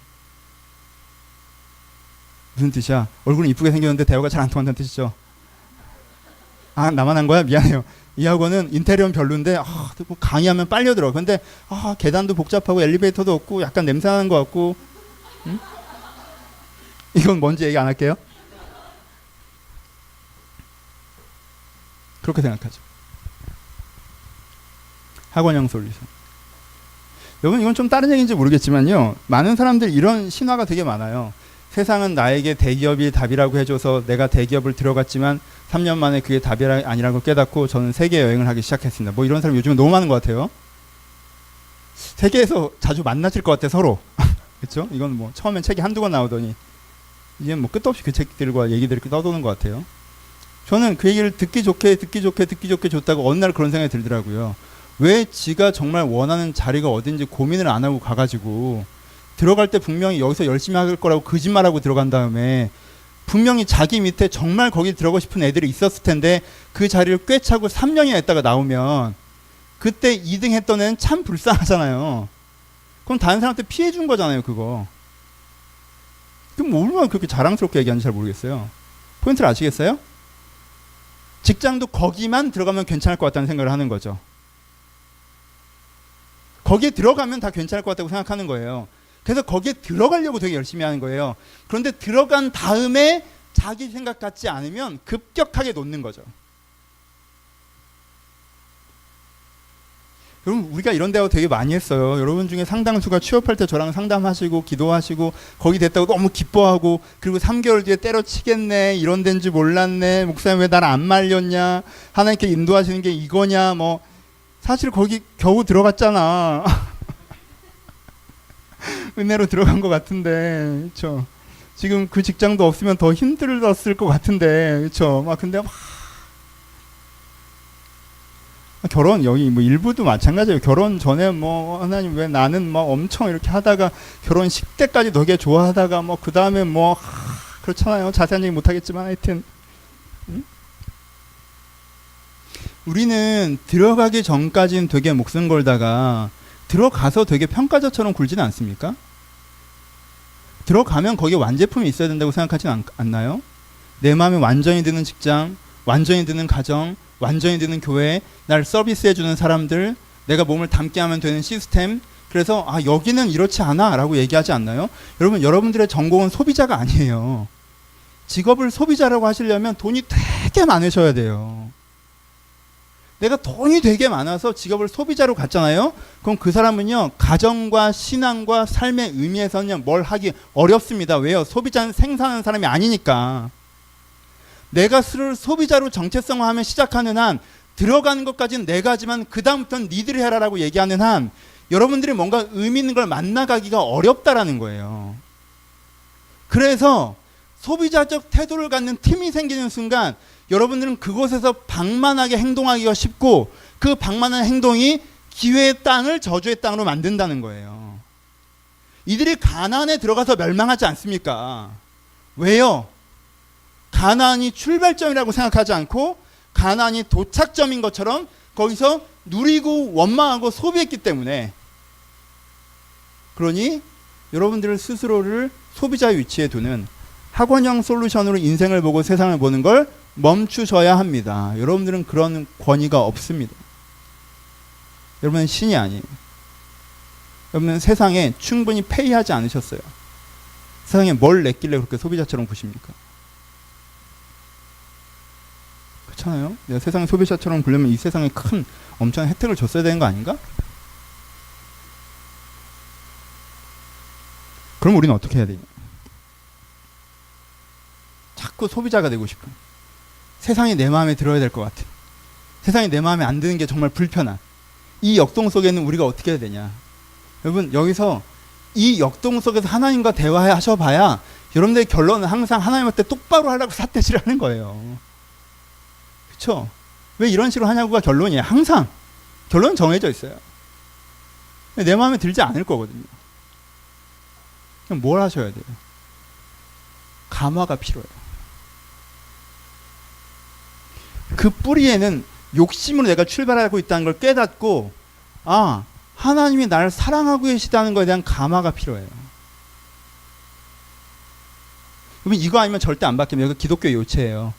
무슨 뜻이야? 얼굴은 이쁘게 생겼는데 대화가 잘 안 통한다는 뜻이죠. 나만 한 거야? 미안해요. 이 학원은 인테리어는 별론데 강의하면 빨려들어. 근데 계단도 복잡하고 엘리베이터도 없고 약간 냄새나는 것 같고. 응? 이건 뭔지 얘기 안 할게요. 그렇게 생각하죠. 학원형 솔루션. 여러분, 이건 좀 다른 얘기인지 모르겠지만요, 많은 사람들이 이런 신화가 되게 많아요. 세상은 나에게 대기업이 답이라고 해줘서 내가 대기업을 들어갔지만 3년 만에 그게 답이 아니라고 깨닫고 저는 세계 여행을 하기 시작했습니다. 뭐 이런 사람 요즘에 너무 많은 것 같아요. 세계에서 자주 만나실 것 같아, 서로. 그렇죠? 이건 뭐 처음엔 책이 한두 권 나오더니 이제 뭐 끝도 없이 그 책들과 얘기들이 떠도는 것 같아요. 저는 그 얘기를 듣기 좋게 줬다가 어느 날 그런 생각이 들더라고요. 왜 지가 정말 원하는 자리가 어딘지 고민을 안 하고 가가지고 들어갈 때 분명히 여기서 열심히 할 거라고 거짓말하고 들어간 다음에 분명히 자기 밑에 정말 거기 들어가고 싶은 애들이 있었을 텐데 그 자리를 꿰차고 3년이나 있다가 나오면 그때 2등 했던 애는 참 불쌍하잖아요. 그럼 다른 사람한테 피해 준 거잖아요, 그거. 그럼 뭐 얼마나 그렇게 자랑스럽게 얘기하는지 잘 모르겠어요. 포인트를 아시겠어요? 직장도 거기만 들어가면 괜찮을 것 같다는 생각을 하는 거죠. 거기에 들어가면 다 괜찮을 것 같다고 생각하는 거예요. 그래서 거기에 들어가려고 되게 열심히 하는 거예요. 그런데 들어간 다음에 자기 생각 같지 않으면 급격하게 놓는 거죠. 여러분, 우리가 이런 대화 되게 많이 했어요. 여러분 중에 상당수가 취업할 때 저랑 상담하시고 기도하시고 거기 됐다고 너무 기뻐하고, 그리고 3개월 뒤에 때려치겠네, 이런 데인지 몰랐네, 목사님 왜 날 안 말렸냐, 하나님께 인도하시는 게 이거냐, 뭐 사실 거기 겨우 들어갔잖아. 은혜로 들어간 것 같은데, 그렇죠? 지금 그 직장도 없으면 더 힘들었을 것 같은데, 그렇죠? 근데 결혼, 여기 뭐 일부도 마찬가지예요. 결혼 전에 뭐 하나님 왜 나는 뭐 엄청 이렇게 하다가 결혼 10대까지 되게 좋아하다가 뭐 그 다음에 뭐 그렇잖아요. 자세한 얘기 못하겠지만 하여튼. 우리는 들어가기 전까지는 되게 목숨 걸다가 들어가서 되게 평가자처럼 굴지는 않습니까? 들어가면 거기에 완제품이 있어야 된다고 생각하진 않나요? 내 마음에 완전히 드는 직장, 완전히 드는 가정, 완전히 드는 교회, 날 서비스해주는 사람들, 내가 몸을 담게 하면 되는 시스템. 그래서 여기는 이렇지 않아 라고 얘기하지 않나요? 여러분, 여러분들의 전공은 소비자가 아니에요. 직업을 소비자라고 하시려면 돈이 되게 많으셔야 돼요. 내가 돈이 되게 많아서 직업을 소비자로 갔잖아요. 그럼 그 사람은요, 가정과 신앙과 삶의 의미에서는 뭘 하기 어렵습니다. 왜요? 소비자는 생산하는 사람이 아니니까. 내가 스스로 소비자로 정체성화하면 시작하는 한, 들어가는 것까지는 내가 하지만 그 다음부터는 니들이 해라라고 얘기하는 한, 여러분들이 뭔가 의미 있는 걸 만나가기가 어렵다라는 거예요. 그래서 소비자적 태도를 갖는 팀이 생기는 순간 여러분들은 그곳에서 방만하게 행동하기가 쉽고, 그 방만한 행동이 기회의 땅을 저주의 땅으로 만든다는 거예요. 이들이 가나안에 들어가서 멸망하지 않습니까? 왜요? 가나안이 출발점이라고 생각하지 않고 가나안이 도착점인 것처럼 거기서 누리고 원망하고 소비했기 때문에. 그러니 여러분들 스스로를 소비자의 위치에 두는 학원형 솔루션으로 인생을 보고 세상을 보는 걸 멈추셔야 합니다. 여러분들은 그런 권위가 없습니다. 여러분은 신이 아니에요. 여러분은 세상에 충분히 페이하지 않으셨어요. 세상에 뭘 냈길래 그렇게 소비자처럼 구십니까? 그렇잖아요. 내가 세상에 소비자처럼 굴려면 이 세상에 큰 엄청난 혜택을 줬어야 되는 거 아닌가? 그럼 우리는 어떻게 해야 되냐? 자꾸 소비자가 되고 싶은, 세상이 내 마음에 들어야 될 것 같은, 세상이 내 마음에 안 드는 게 정말 불편한 이 역동 속에는 우리가 어떻게 해야 되냐? 여러분, 여기서 이 역동 속에서 하나님과 대화하셔봐야 여러분들의 결론은 항상 하나님한테 똑바로 하라고 삿대질 하는 거예요. 그렇죠? 왜 이런 식으로 하냐고가 결론이에요. 항상 결론은 정해져 있어요. 내 마음에 들지 않을 거거든요. 그럼 뭘 하셔야 돼요? 감화가 필요해요. 그 뿌리에는 욕심으로 내가 출발하고 있다는 걸 깨닫고, 아, 하나님이 나를 사랑하고 계시다는 것에 대한 감화가 필요해요. 그러면 이거 아니면 절대 안 바뀝니다. 이거 기독교 요체예요.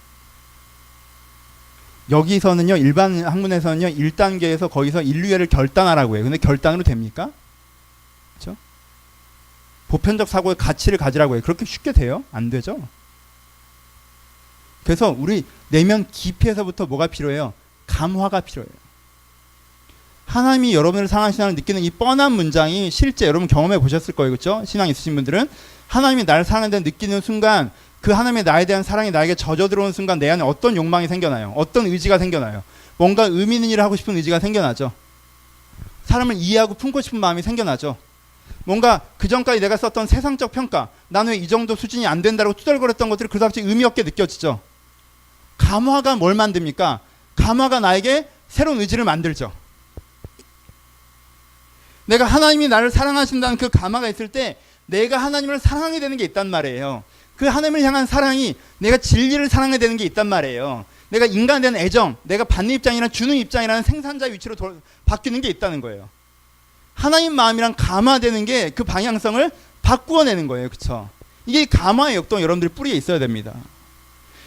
여기서는요, 일반 학문에서는요, 1단계에서 거기서 인류애를 결단하라고 해요. 근데 결단으로 됩니까? 그렇죠? 보편적 사고의 가치를 가지라고 해요. 그렇게 쉽게 돼요? 안 되죠? 그래서 우리 내면 깊이에서부터 뭐가 필요해요? 감화가 필요해요. 하나님이 여러분을 사랑하시다는 느끼는 이 뻔한 문장이 실제 여러분 경험해 보셨을 거예요. 그렇죠? 신앙 있으신 분들은 하나님이 나를 사랑한다는 느끼는 순간, 그 하나님의 나에 대한 사랑이 나에게 젖어 들어오는 순간 내 안에 어떤 욕망이 생겨나요? 어떤 의지가 생겨나요? 뭔가 의미 있는 일을 하고 싶은 의지가 생겨나죠. 사람을 이해하고 품고 싶은 마음이 생겨나죠. 뭔가 그전까지 내가 썼던 세상적 평가, 나는 왜 이 정도 수준이 안 된다고 투덜거렸던 것들이 그다음 갑자기 의미 없게 느껴지죠. 감화가 뭘 만듭니까? 감화가 나에게 새로운 의지를 만들죠. 내가 하나님이 나를 사랑하신다는 그 감화가 있을 때 내가 하나님을 사랑하게 되는 게 있단 말이에요. 그 하나님을 향한 사랑이 내가 진리를 사랑하게 되는 게 있단 말이에요. 내가 인간에 대한 애정, 내가 받는 입장이나 주는 입장이라는 생산자 위치로 바뀌는 게 있다는 거예요. 하나님 마음이랑 감화되는 게 그 방향성을 바꾸어내는 거예요. 그렇죠? 이게 감화의 역동 여러분들 뿌리에 있어야 됩니다.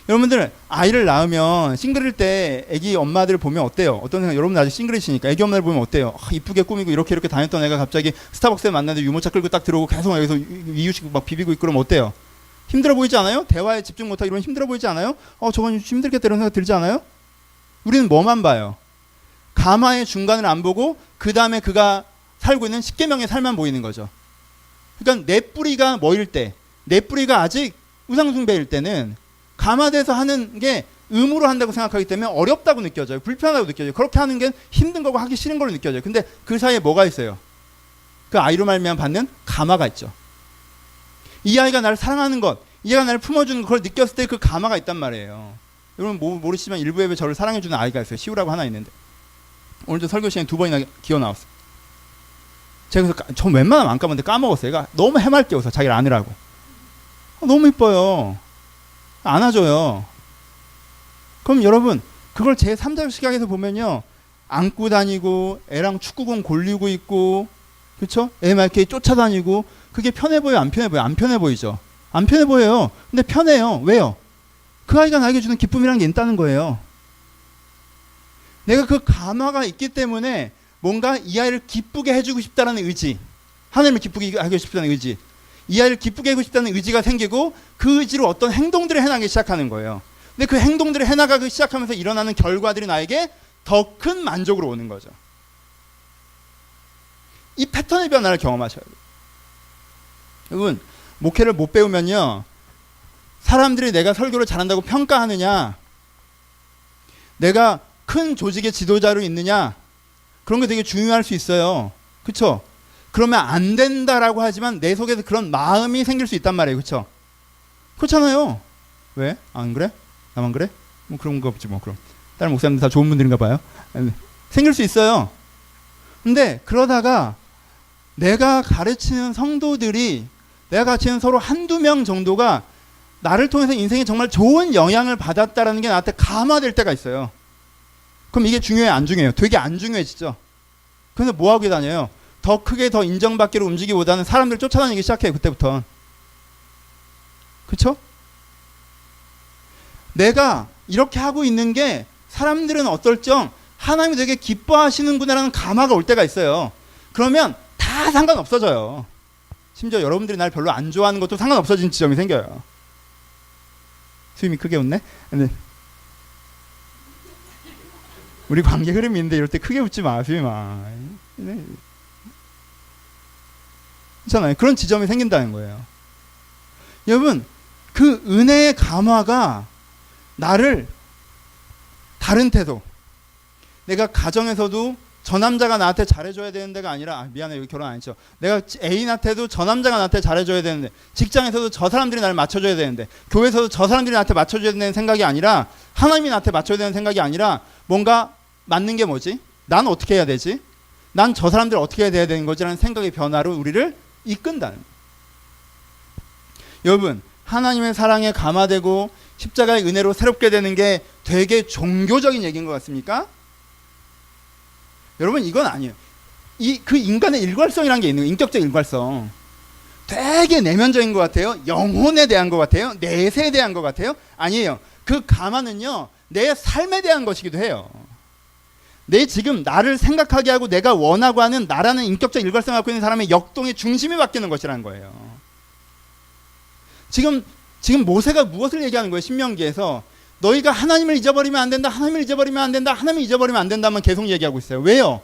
여러분들 아이를 낳으면 싱글일 때 애기 엄마들 보면 어때요? 어떤 생각? 여러분 아직 싱글이시니까 애기 엄마들 보면 어때요? 이쁘게 꾸미고 이렇게 다녔던 애가 갑자기 스타벅스에 만났는데 유모차 끌고 딱 들어오고 계속 여기서 이유식 막 비비고 있고 그러면 어때요? 힘들어 보이지 않아요? 대화에 집중 못하고 이런 힘들어 보이지 않아요? 저건 힘들겠다 이런 생각 들지 않아요? 우리는 뭐만 봐요? 감화의 중간을 안 보고 그 다음에 그가 살고 있는 십계명의 삶만 보이는 거죠. 그러니까 내 뿌리가 뭐일 때, 내 뿌리가 아직 우상숭배일 때는 감화돼서 하는 게 의무로 한다고 생각하기 때문에 어렵다고 느껴져요. 불편하다고 느껴져요. 그렇게 하는 게 힘든 거고 하기 싫은 걸로 느껴져요. 근데 그 사이에 뭐가 있어요? 그 아이로 말미암아 받는 감화가 있죠. 이 아이가 나를 사랑하는 것, 이 아이가 나를 품어주는 걸 느꼈을 때 그 감화가 있단 말이에요. 여러분 모르시지만 일부 예배 저를 사랑해주는 아이가 있어요. 시우라고 하나 있는데 오늘도 설교 시간에 2번이나 기어 나왔어요. 제가 그래서 전 웬만하면 안 까먹는데 까먹었어요. 얘가 너무 해맑게 웃어. 자기를 안으라고. 너무 이뻐요. 안아줘요. 그럼 여러분 그걸 제 3자 시각에서 보면요, 안고 다니고 애랑 축구공 골리고 있고, 그렇죠? 애 막 이렇게 쫓아다니고, 그게 편해 보여요? 안 편해 보여요? 안 편해 보이죠? 안 편해 보여요. 근데 편해요. 왜요? 그 아이가 나에게 주는 기쁨이란 게 있다는 거예요. 내가 그 감화가 있기 때문에 뭔가 이 아이를 기쁘게 해주고 싶다는 의지, 하나님을 기쁘게 하고 싶다는 의지, 이 아이를 기쁘게 하고 싶다는 의지가 생기고 그 의지로 어떤 행동들을 해나가기 시작하는 거예요. 근데 그 행동들을 해나가기 시작하면서 일어나는 결과들이 나에게 더 큰 만족으로 오는 거죠. 이 패턴의 변화를 경험하셔야 돼요. 여러분 목회를 못 배우면요, 사람들이 내가 설교를 잘한다고 평가하느냐, 내가 큰 조직의 지도자로 있느냐, 그런 게 되게 중요할 수 있어요. 그렇죠? 그러면 안 된다라고 하지만 내 속에서 그런 마음이 생길 수 있단 말이에요. 그렇죠? 그렇잖아요. 왜? 안 그래? 나만 그래? 뭐 그런 거 없지 뭐. 그럼 다른 목사님들 다 좋은 분들인가 봐요. 생길 수 있어요. 근데 그러다가 내가 가르치는 성도들이, 내가 가르치는 서로 한두 명 정도가 나를 통해서 인생에 정말 좋은 영향을 받았다라는 게 나한테 감화될 때가 있어요. 그럼 이게 중요해요, 안 중요해요? 되게 안 중요해지죠. 그래서 뭐 하고 다녀요? 더 크게 더 인정받기로 움직이기보다는 사람들 쫓아다니기 시작해요, 그때부터. 그쵸? 내가 이렇게 하고 있는 게 사람들은 어떨정 하나님이 되게 기뻐하시는구나라는 감화가 올 때가 있어요. 그러면 다 상관없어져요. 심지어 여러분들이 날 별로 안 좋아하는 것도 상관없어진 지점이 생겨요. 수임이 크게 웃네? 근데 우리 관계 흐름이 있는데 이럴 때 크게 웃지 마, 수임아. 있잖아요. 그런 지점이 생긴다는 거예요. 여러분, 그 은혜의 감화가 나를 다른 태도, 내가 가정에서도 저 남자가 나한테 잘해줘야 되는 데가 아니라, 미안해, 여기 결혼 안 했죠. 내가 애인한테도 저 남자가 나한테 잘해줘야 되는데, 직장에서도 저 사람들이 나를 맞춰줘야 되는데, 교회에서도 저 사람들이 나한테 맞춰줘야 되는 생각이 아니라, 하나님이 나한테 맞춰야 되는 생각이 아니라, 뭔가 맞는 게 뭐지? 난 어떻게 해야 되지? 난 저 사람들 어떻게 해야 되는 거지라는 생각의 변화로 우리를 이끈다는 거예요. 여러분, 하나님의 사랑에 감화되고 십자가의 은혜로 새롭게 되는 게 되게 종교적인 얘기인 것 같습니까? 여러분, 이건 아니에요. 그 인간의 일괄성이라는 게 있는 거예요. 인격적 일괄성. 되게 내면적인 것 같아요. 영혼에 대한 것 같아요. 내세에 대한 것 같아요. 아니에요. 그 감화는요, 내 삶에 대한 것이기도 해요. 내 지금 나를 생각하게 하고 내가 원하고 하는 나라는 인격적 일관성을 갖고 있는 사람의 역동의 중심이 바뀌는 것이라는 거예요. 지금 모세가 무엇을 얘기하는 거예요? 신명기에서 너희가 하나님을 잊어버리면 안 된다, 하나님을 잊어버리면 안 된다, 하나님을 잊어버리면 안 된다만 계속 얘기하고 있어요. 왜요?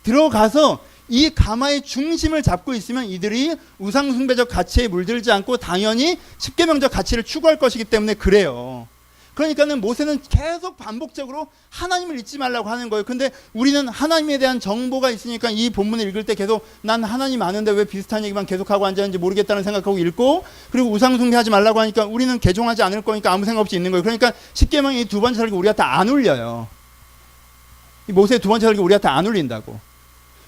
들어가서 이 가마의 중심을 잡고 있으면 이들이 우상숭배적 가치에 물들지 않고 당연히 십계명적 가치를 추구할 것이기 때문에 그래요. 그러니까는 모세는 계속 반복적으로 하나님을 잊지 말라고 하는 거예요. 근데 우리는 하나님에 대한 정보가 있으니까 이 본문을 읽을 때 계속 난 하나님 아는데 왜 비슷한 얘기만 계속하고 앉았는지 모르겠다는 생각하고 읽고, 그리고 우상숭배하지 말라고 하니까 우리는 개종하지 않을 거니까 아무 생각 없이 있는 거예요. 그러니까 십계명이 두 번째 설교 우리한테 안 울려요. 이 모세의 두 번째 설교 우리한테 안 울린다고.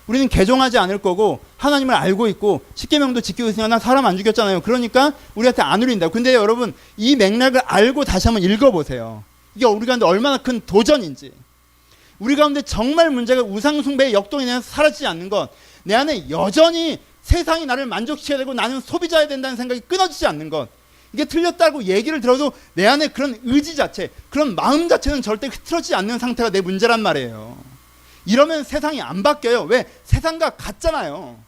우리는 개종하지 않을 거고 하나님을 알고 있고 십계명도 지키고 있으니까 나 사람 안 죽였잖아요. 그러니까 우리한테 안 울린다고. 근데 여러분, 이 맥락을 알고 다시 한번 읽어보세요. 이게 우리 가운데 얼마나 큰 도전인지. 우리 가운데 정말 문제가 우상숭배의 역동이 내서 사라지지 않는 것, 내 안에 여전히 세상이 나를 만족시켜야 되고 나는 소비자야 된다는 생각이 끊어지지 않는 것, 이게 틀렸다고 얘기를 들어도 내 안에 그런 의지 자체, 그런 마음 자체는 절대 흐트러지지 않는 상태가 내 문제란 말이에요. 이러면 세상이 안 바뀌어요. 왜? 세상과 같잖아요.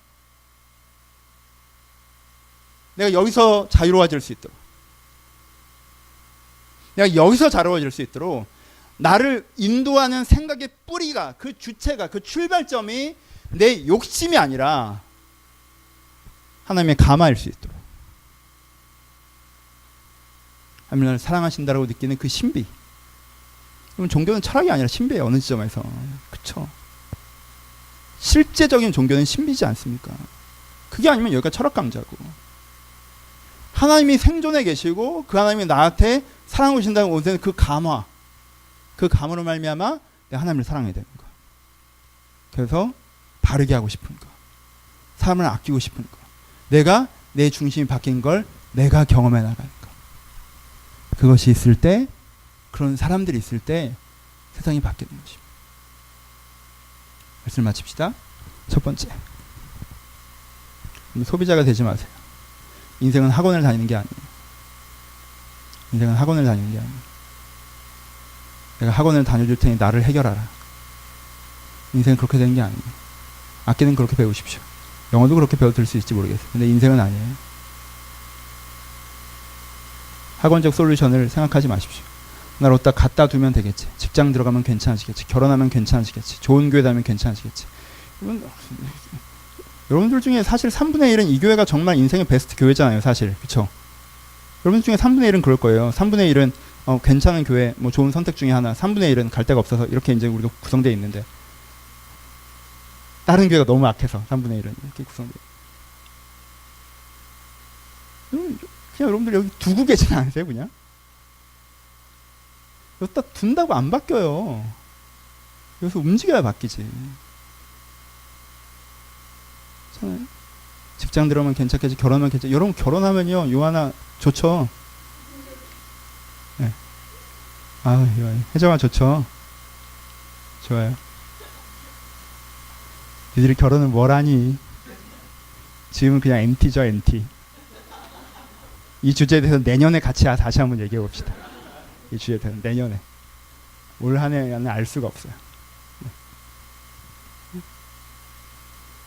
내가 여기서 자유로워질 수 있도록, 내가 여기서 자유로워질 수 있도록 나를 인도하는 생각의 뿌리가, 그 주체가, 그 출발점이 내 욕심이 아니라 하나님의 감화일 수 있도록, 하나님이 나를 사랑하신다라고 느끼는 그 신비. 그럼 종교는 철학이 아니라 신비예요. 어느 지점에서. 그쵸? 실제적인 종교는 신비지 않습니까? 그게 아니면 여기가 철학 강좌고. 하나님이 생존해 계시고 그 하나님이 나한테 사랑해 주신다는 오는 그 감화, 그 감으로 말미암아 내가 하나님을 사랑해야 되는 거. 그래서 바르게 하고 싶은 거, 사람을 아끼고 싶은 거, 내가 내 중심이 바뀐 걸 내가 경험해 나가는 거. 그것이 있을 때, 그런 사람들이 있을 때 세상이 바뀌는 것입니다. 말씀 마칩시다. 첫 번째, 소비자가 되지 마세요. 인생은 학원을 다니는 게 아니에요. 인생은 학원을 다니는 게 아니에요. 내가 학원을 다녀줄 테니 나를 해결하라. 인생은 그렇게 되는 게 아니에요. 악기는 그렇게 배우십시오. 영어도 그렇게 배워들 수 있을지 모르겠어요. 근데 인생은 아니에요. 학원적 솔루션을 생각하지 마십시오. 날 어디다 갖다 두면 되겠지. 직장 들어가면 괜찮아지겠지. 결혼하면 괜찮아지겠지. 좋은 교회 다니면 괜찮아지겠지. 여러분들 중에 사실 3분의 1은 이 교회가 정말 인생의 베스트 교회잖아요. 사실. 그렇죠? 여러분 중에 3분의 1은 그럴 거예요. 3분의 1은 괜찮은 교회, 뭐 좋은 선택 중에 하나. 3분의 1은 갈 데가 없어서 이렇게 이제 우리도 구성되어 있는데, 다른 교회가 너무 악해서 3분의 1은 이렇게 구성되어 있어요. 그냥 여러분들 여기 두고 계시지 않으세요? 그냥? 여기다 둔다고 안 바뀌어요. 여기서 움직여야 바뀌지. 직장 들어오면 괜찮겠지, 결혼하면 괜찮지. 여러분 결혼하면요 요하나 좋죠. 네. 혜정아 좋죠. 좋아요. 니들이 결혼을 뭘 하니? 지금은 그냥 NT죠, NT. 이 주제에 대해서 내년에 같이 다시 한번 얘기해 봅시다. 이 주제에 대해서 내년에. 올 한 해는 알 수가 없어요.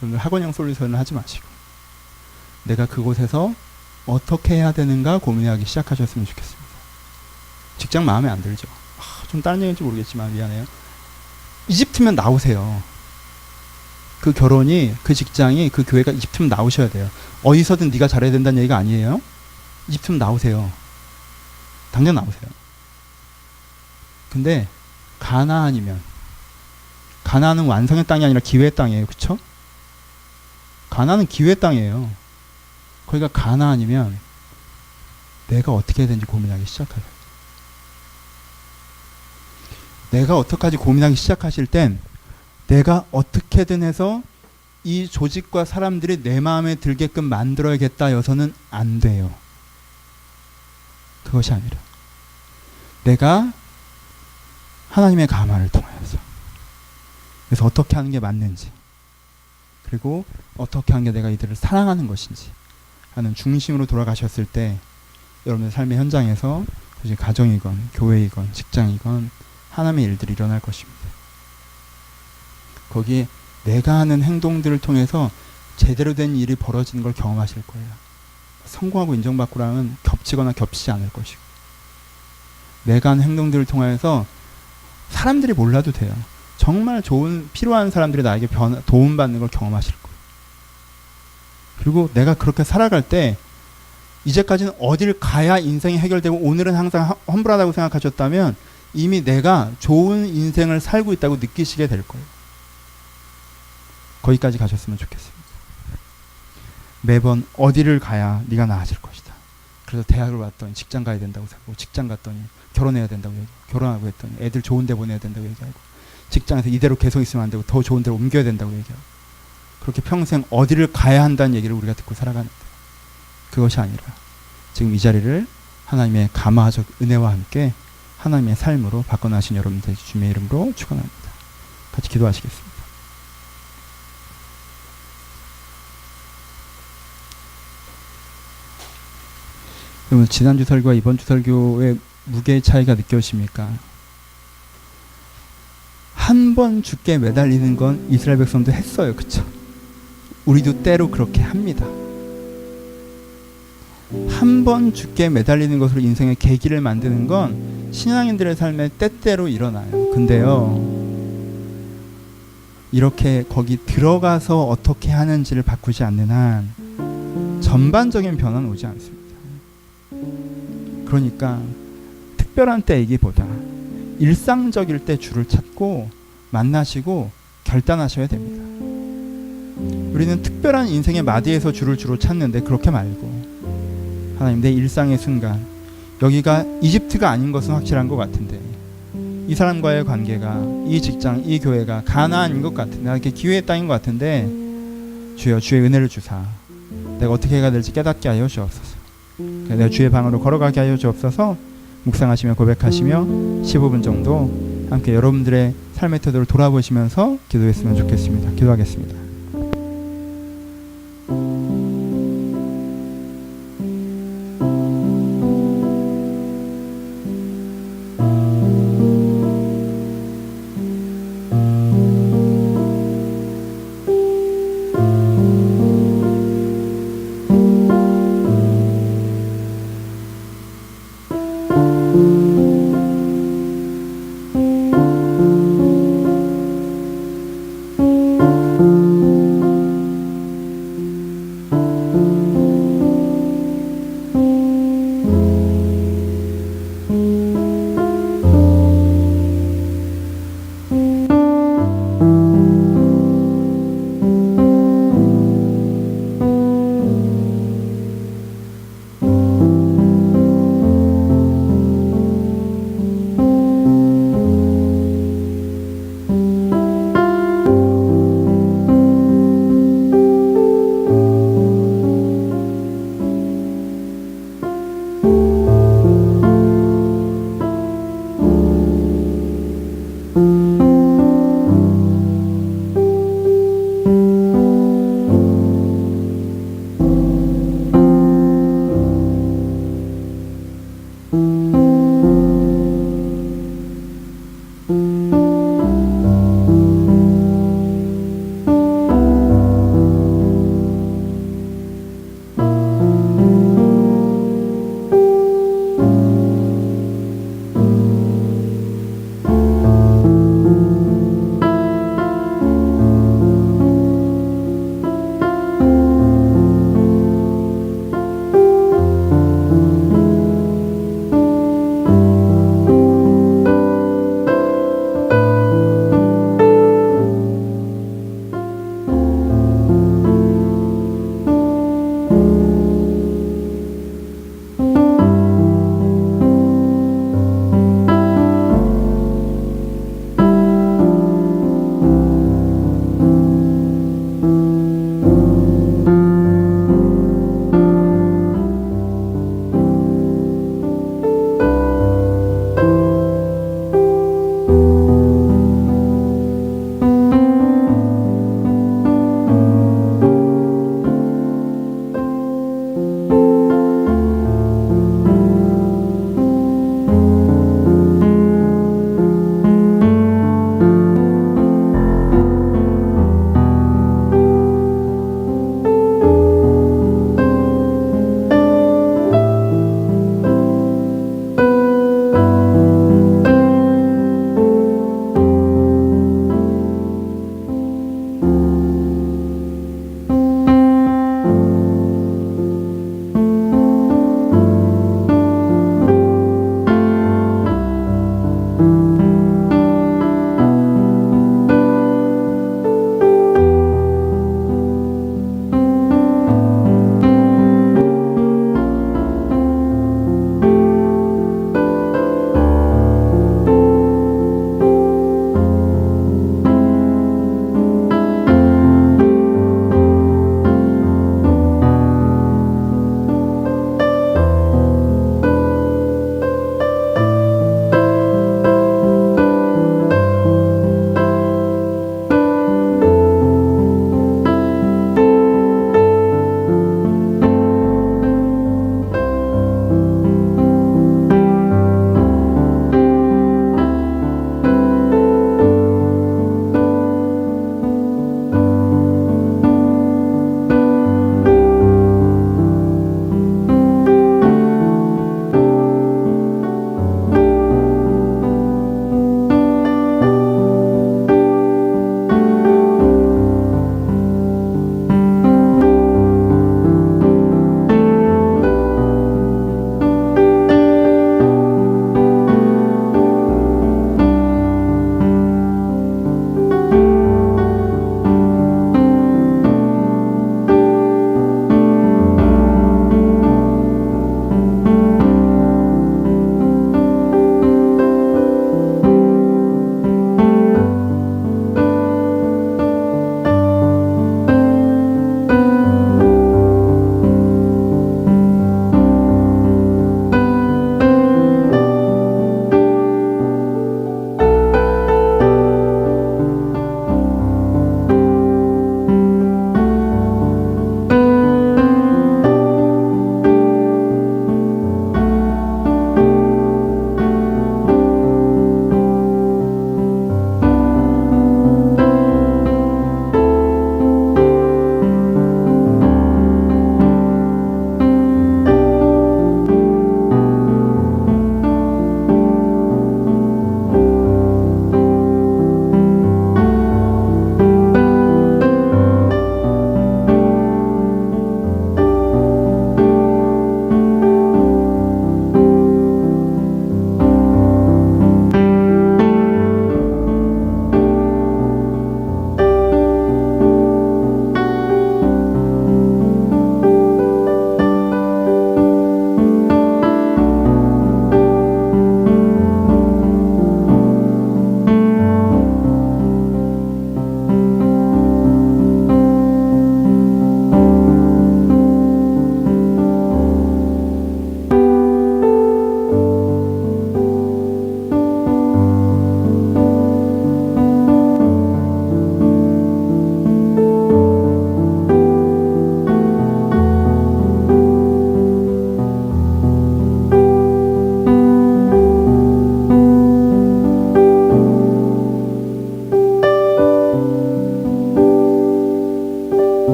네. 학원형 솔루션을 하지 마시고 내가 그곳에서 어떻게 해야 되는가 고민하기 시작하셨으면 좋겠습니다. 직장 마음에 안 들죠? 좀 다른 얘기인지 모르겠지만 미안해요. 이집트면 나오세요. 그 결혼이, 그 직장이, 그 교회가 이집트면 나오셔야 돼요. 어디서든 네가 잘해야 된다는 얘기가 아니에요. 이집트면 나오세요. 당장 나오세요. 근데 가나안이면, 가나안은 완성의 땅이 아니라 기회의 땅이에요. 그쵸? 가나안은 기회의 땅이에요. 거기가 가나안이면 내가 어떻게 해야 되는지 고민하기 시작해요. 내가 어떡하지 고민하기 시작하실 땐 내가 어떻게든 해서 이 조직과 사람들이 내 마음에 들게끔 만들어야겠다 여서는 안 돼요. 그것이 아니라 내가 하나님의 감화를 통하여서 그래서 어떻게 하는 게 맞는지 그리고 어떻게 하는 게 내가 이들을 사랑하는 것인지 하는 중심으로 돌아가셨을 때 여러분의 삶의 현장에서 가정이건 교회이건 직장이건 하나님의 일들이 일어날 것입니다. 거기에 내가 하는 행동들을 통해서 제대로 된 일이 벌어지는 걸 경험하실 거예요. 성공하고 인정받고랑은 겹치거나 겹치지 않을 것이고 내가 하는 행동들을 통해서 사람들이 몰라도 돼요. 정말 좋은 필요한 사람들이 나에게 도움받는 걸 경험하실 거예요. 그리고 내가 그렇게 살아갈 때 이제까지는 어딜 가야 인생이 해결되고 오늘은 항상 험불하다고 생각하셨다면 이미 내가 좋은 인생을 살고 있다고 느끼시게 될 거예요. 거기까지 가셨으면 좋겠습니다. 매번 어디를 가야 네가 나아질 것이다. 그래서 대학을 왔더니 직장 가야 된다고 생각하고 직장 갔더니 결혼해야 된다고 얘기하고 결혼하고 했더니 애들 좋은 데 보내야 된다고 얘기하고 직장에서 이대로 계속 있으면 안 되고 더 좋은 데로 옮겨야 된다고 얘기하고 그렇게 평생 어디를 가야 한다는 얘기를 우리가 듣고 살아가는데 그것이 아니라 지금 이 자리를 하나님의 감화적 은혜와 함께 하나님의 삶으로 바꿔나신 여러분들 주님의 이름으로 축원합니다. 같이 기도하시겠습니다. 여러분 지난주 설교와 이번 주 설교의 무게의 차이가 느껴지십니까? 한 번 죽게 매달리는 건 이스라엘 백성도 했어요. 그쵸? 우리도 때로 그렇게 합니다. 한 번 죽게 매달리는 것으로 인생의 계기를 만드는 건 신앙인들의 삶에 때때로 일어나요. 근데요 이렇게 거기 들어가서 어떻게 하는지를 바꾸지 않는 한 전반적인 변화는 오지 않습니다. 그러니까 특별한 때이기보다 일상적일 때 주를 찾고 만나시고 결단하셔야 됩니다. 우리는 특별한 인생의 마디에서 주를 주로 찾는데 그렇게 말고 하나님 내 일상의 순간 여기가 이집트가 아닌 것은 확실한 것 같은데 이 사람과의 관계가 이 직장 이 교회가 가나안인 것 같은데 이렇게 기회의 땅인 것 같은데 주여 주의 은혜를 주사 내가 어떻게 해야 될지 깨닫게 하여 주옵소서. 내가 주의 방으로 걸어가게 하여 주옵소서. 묵상하시며 고백하시며 15분 정도 함께 여러분들의 삶의 태도를 돌아보시면서 기도했으면 좋겠습니다. 기도하겠습니다.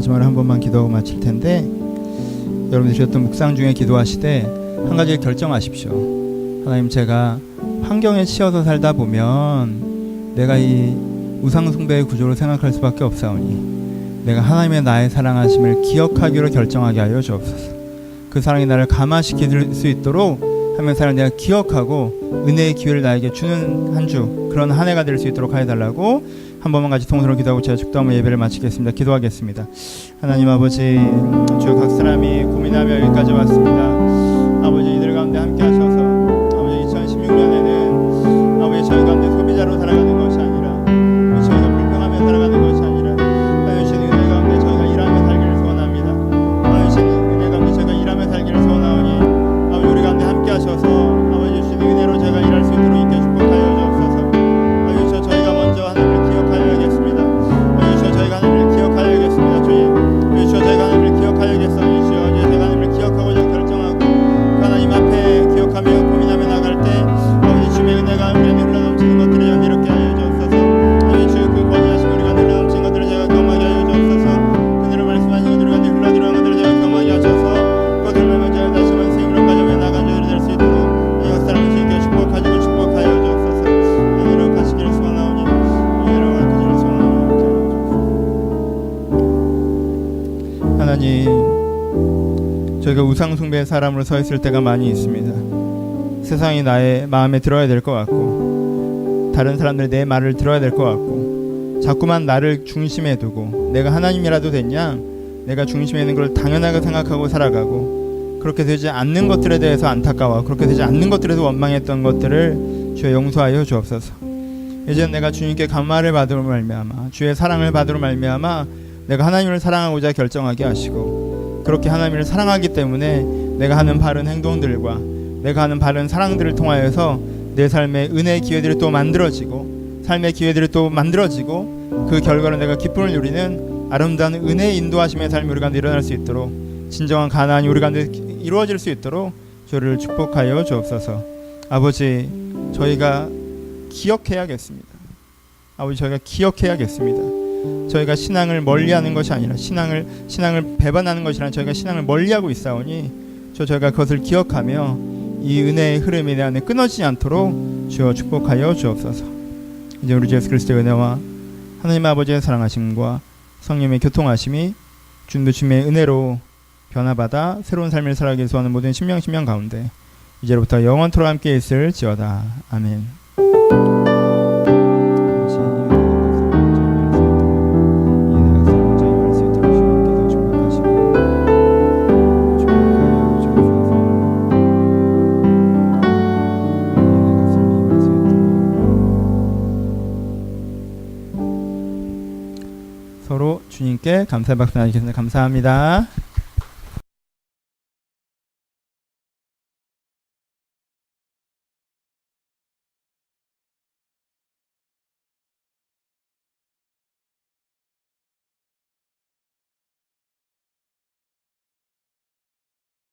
마지막으로 한 번만 기도하고 마칠 텐데, 여러분들이 드렸던 묵상 중에 기도하시되 한 가지를 결정하십시오. 하나님, 제가 환경에 치여서 살다 보면 내가 이 우상숭배의 구조를 생각할 수밖에 없사오니 내가 하나님의 나의 사랑하심을 기억하기로 결정하게 하여 주옵소서. 그 사랑이 나를 감화시킬 수 있도록 하나님의 사랑을 내가 기억하고 은혜의 기회를 나에게 주는 한 주, 그런 한 해가 될 수 있도록 하여달라고 한 번만 같이 통성으로 기도하고 제가 축도하며 예배를 마치겠습니다. 기도하겠습니다. 하나님 아버지, 주 각 사람이 고민하며 여기까지 왔습니다. 아버지, 이들 가운데 함께 하셔서 아버지 2016년에는 아버지 저희 가운데 소비자로 살아가는 것이 아니라 저희가 불평하며 살아가는 것이 아니라 하나님 주신 은혜 가운데 저희가 일하며 살기를 소원합니다. 하나님 주신 은혜 가운데 저희가 일하며 살기를 소원하오니 아버지 우리 가운데 함께 하셔서 아버지 주신 은혜로 저희가 일할 수 있도록 인께 축복하여 주옵소서. 아버지 저 저희가 먼저 하나님을 기억하여야겠습니다. 아버지 저 저희가 하나님을 기억하여야겠습니다. 주님, 아버지 저 저희가 하나님을 기억하여야겠사오니 주여, 저희가 하나님을 기억하고자 결정하고 그 하나님 앞에 기억하며 고민하며 나갈 때 아버지 주의 은혜가 우리 안에 흘러넘치는 것들을 연대롭게 하여 주옵소서. 아버지 주의 그 권위하심 우리가 흘러넘치는 것들을 제가 경험하게 하여 주옵소서. 그대로 말씀하신 것들을 가운데 흘러들어간 것들을 제가 경험하게 하셔서 그것들을 말며 제가 다시 한번 생으로 가져며 나간 자들이 될 수 있도록 이 역사를 주님께 축복하시고 축복하여 주옵소서. 하늘로 가시기를 소원하오니 하늘로 가시기를 소원하오니 하나님, 저희가 우상숭배의 사람으로 서 있을 때가 많이 있습니다. 세상이 나의 마음에 들어야 될 것 같고 다른 사람들이 내 말을 들어야 될 것 같고 자꾸만 나를 중심에 두고 내가 하나님이라도 됐냐, 내가 중심에 있는 걸 당연하게 생각하고 살아가고 그렇게 되지 않는 것들에 대해서 안타까워 그렇게 되지 않는 것들에서 원망했던 것들을 주여 용서하여 주옵소서. 이제 내가 주님께 감화를 받으러 말미암아 주의 사랑을 받으러 말미암아 내가 하나님을 사랑하고자 결정하게 하시고 그렇게 하나님을 사랑하기 때문에 내가 하는 바른 행동들과 내가 하는 바른 사랑들을 통하여서 내 삶의 은혜의 기회들이 또 만들어지고 삶의 기회들이 또 만들어지고 그 결과로 내가 기쁨을 누리는 아름다운 은혜의 인도하심의 삶이 우리 가운데 일어날 수 있도록 진정한 가나안이 우리 가운데 이루어질 수 있도록 저를 축복하여 주옵소서. 아버지, 저희가 기억해야겠습니다. 아버지, 저희가 기억해야겠습니다. 저희가 신앙을 멀리하는 것이 아니라 신앙을 배반하는 것이 아니라 저희가 신앙을 멀리하고 있사오니 저희가 그것을 기억하며 이 은혜의 흐름이 내 안에 끊어지지 않도록 주여 축복하여 주옵소서. 이제 우리 주 예수 그리스도의 은혜와 하나님 아버지의 사랑하심과 성령의 교통하심이 주님의 은혜로 변화받아 새로운 삶을 살아가기 위해서 하는 모든 신명 가운데 이제로부터 영원토록 함께 있을지어다. 아멘. 서로 주님께 감사의 박수 나누겠습니다. 감사합니다.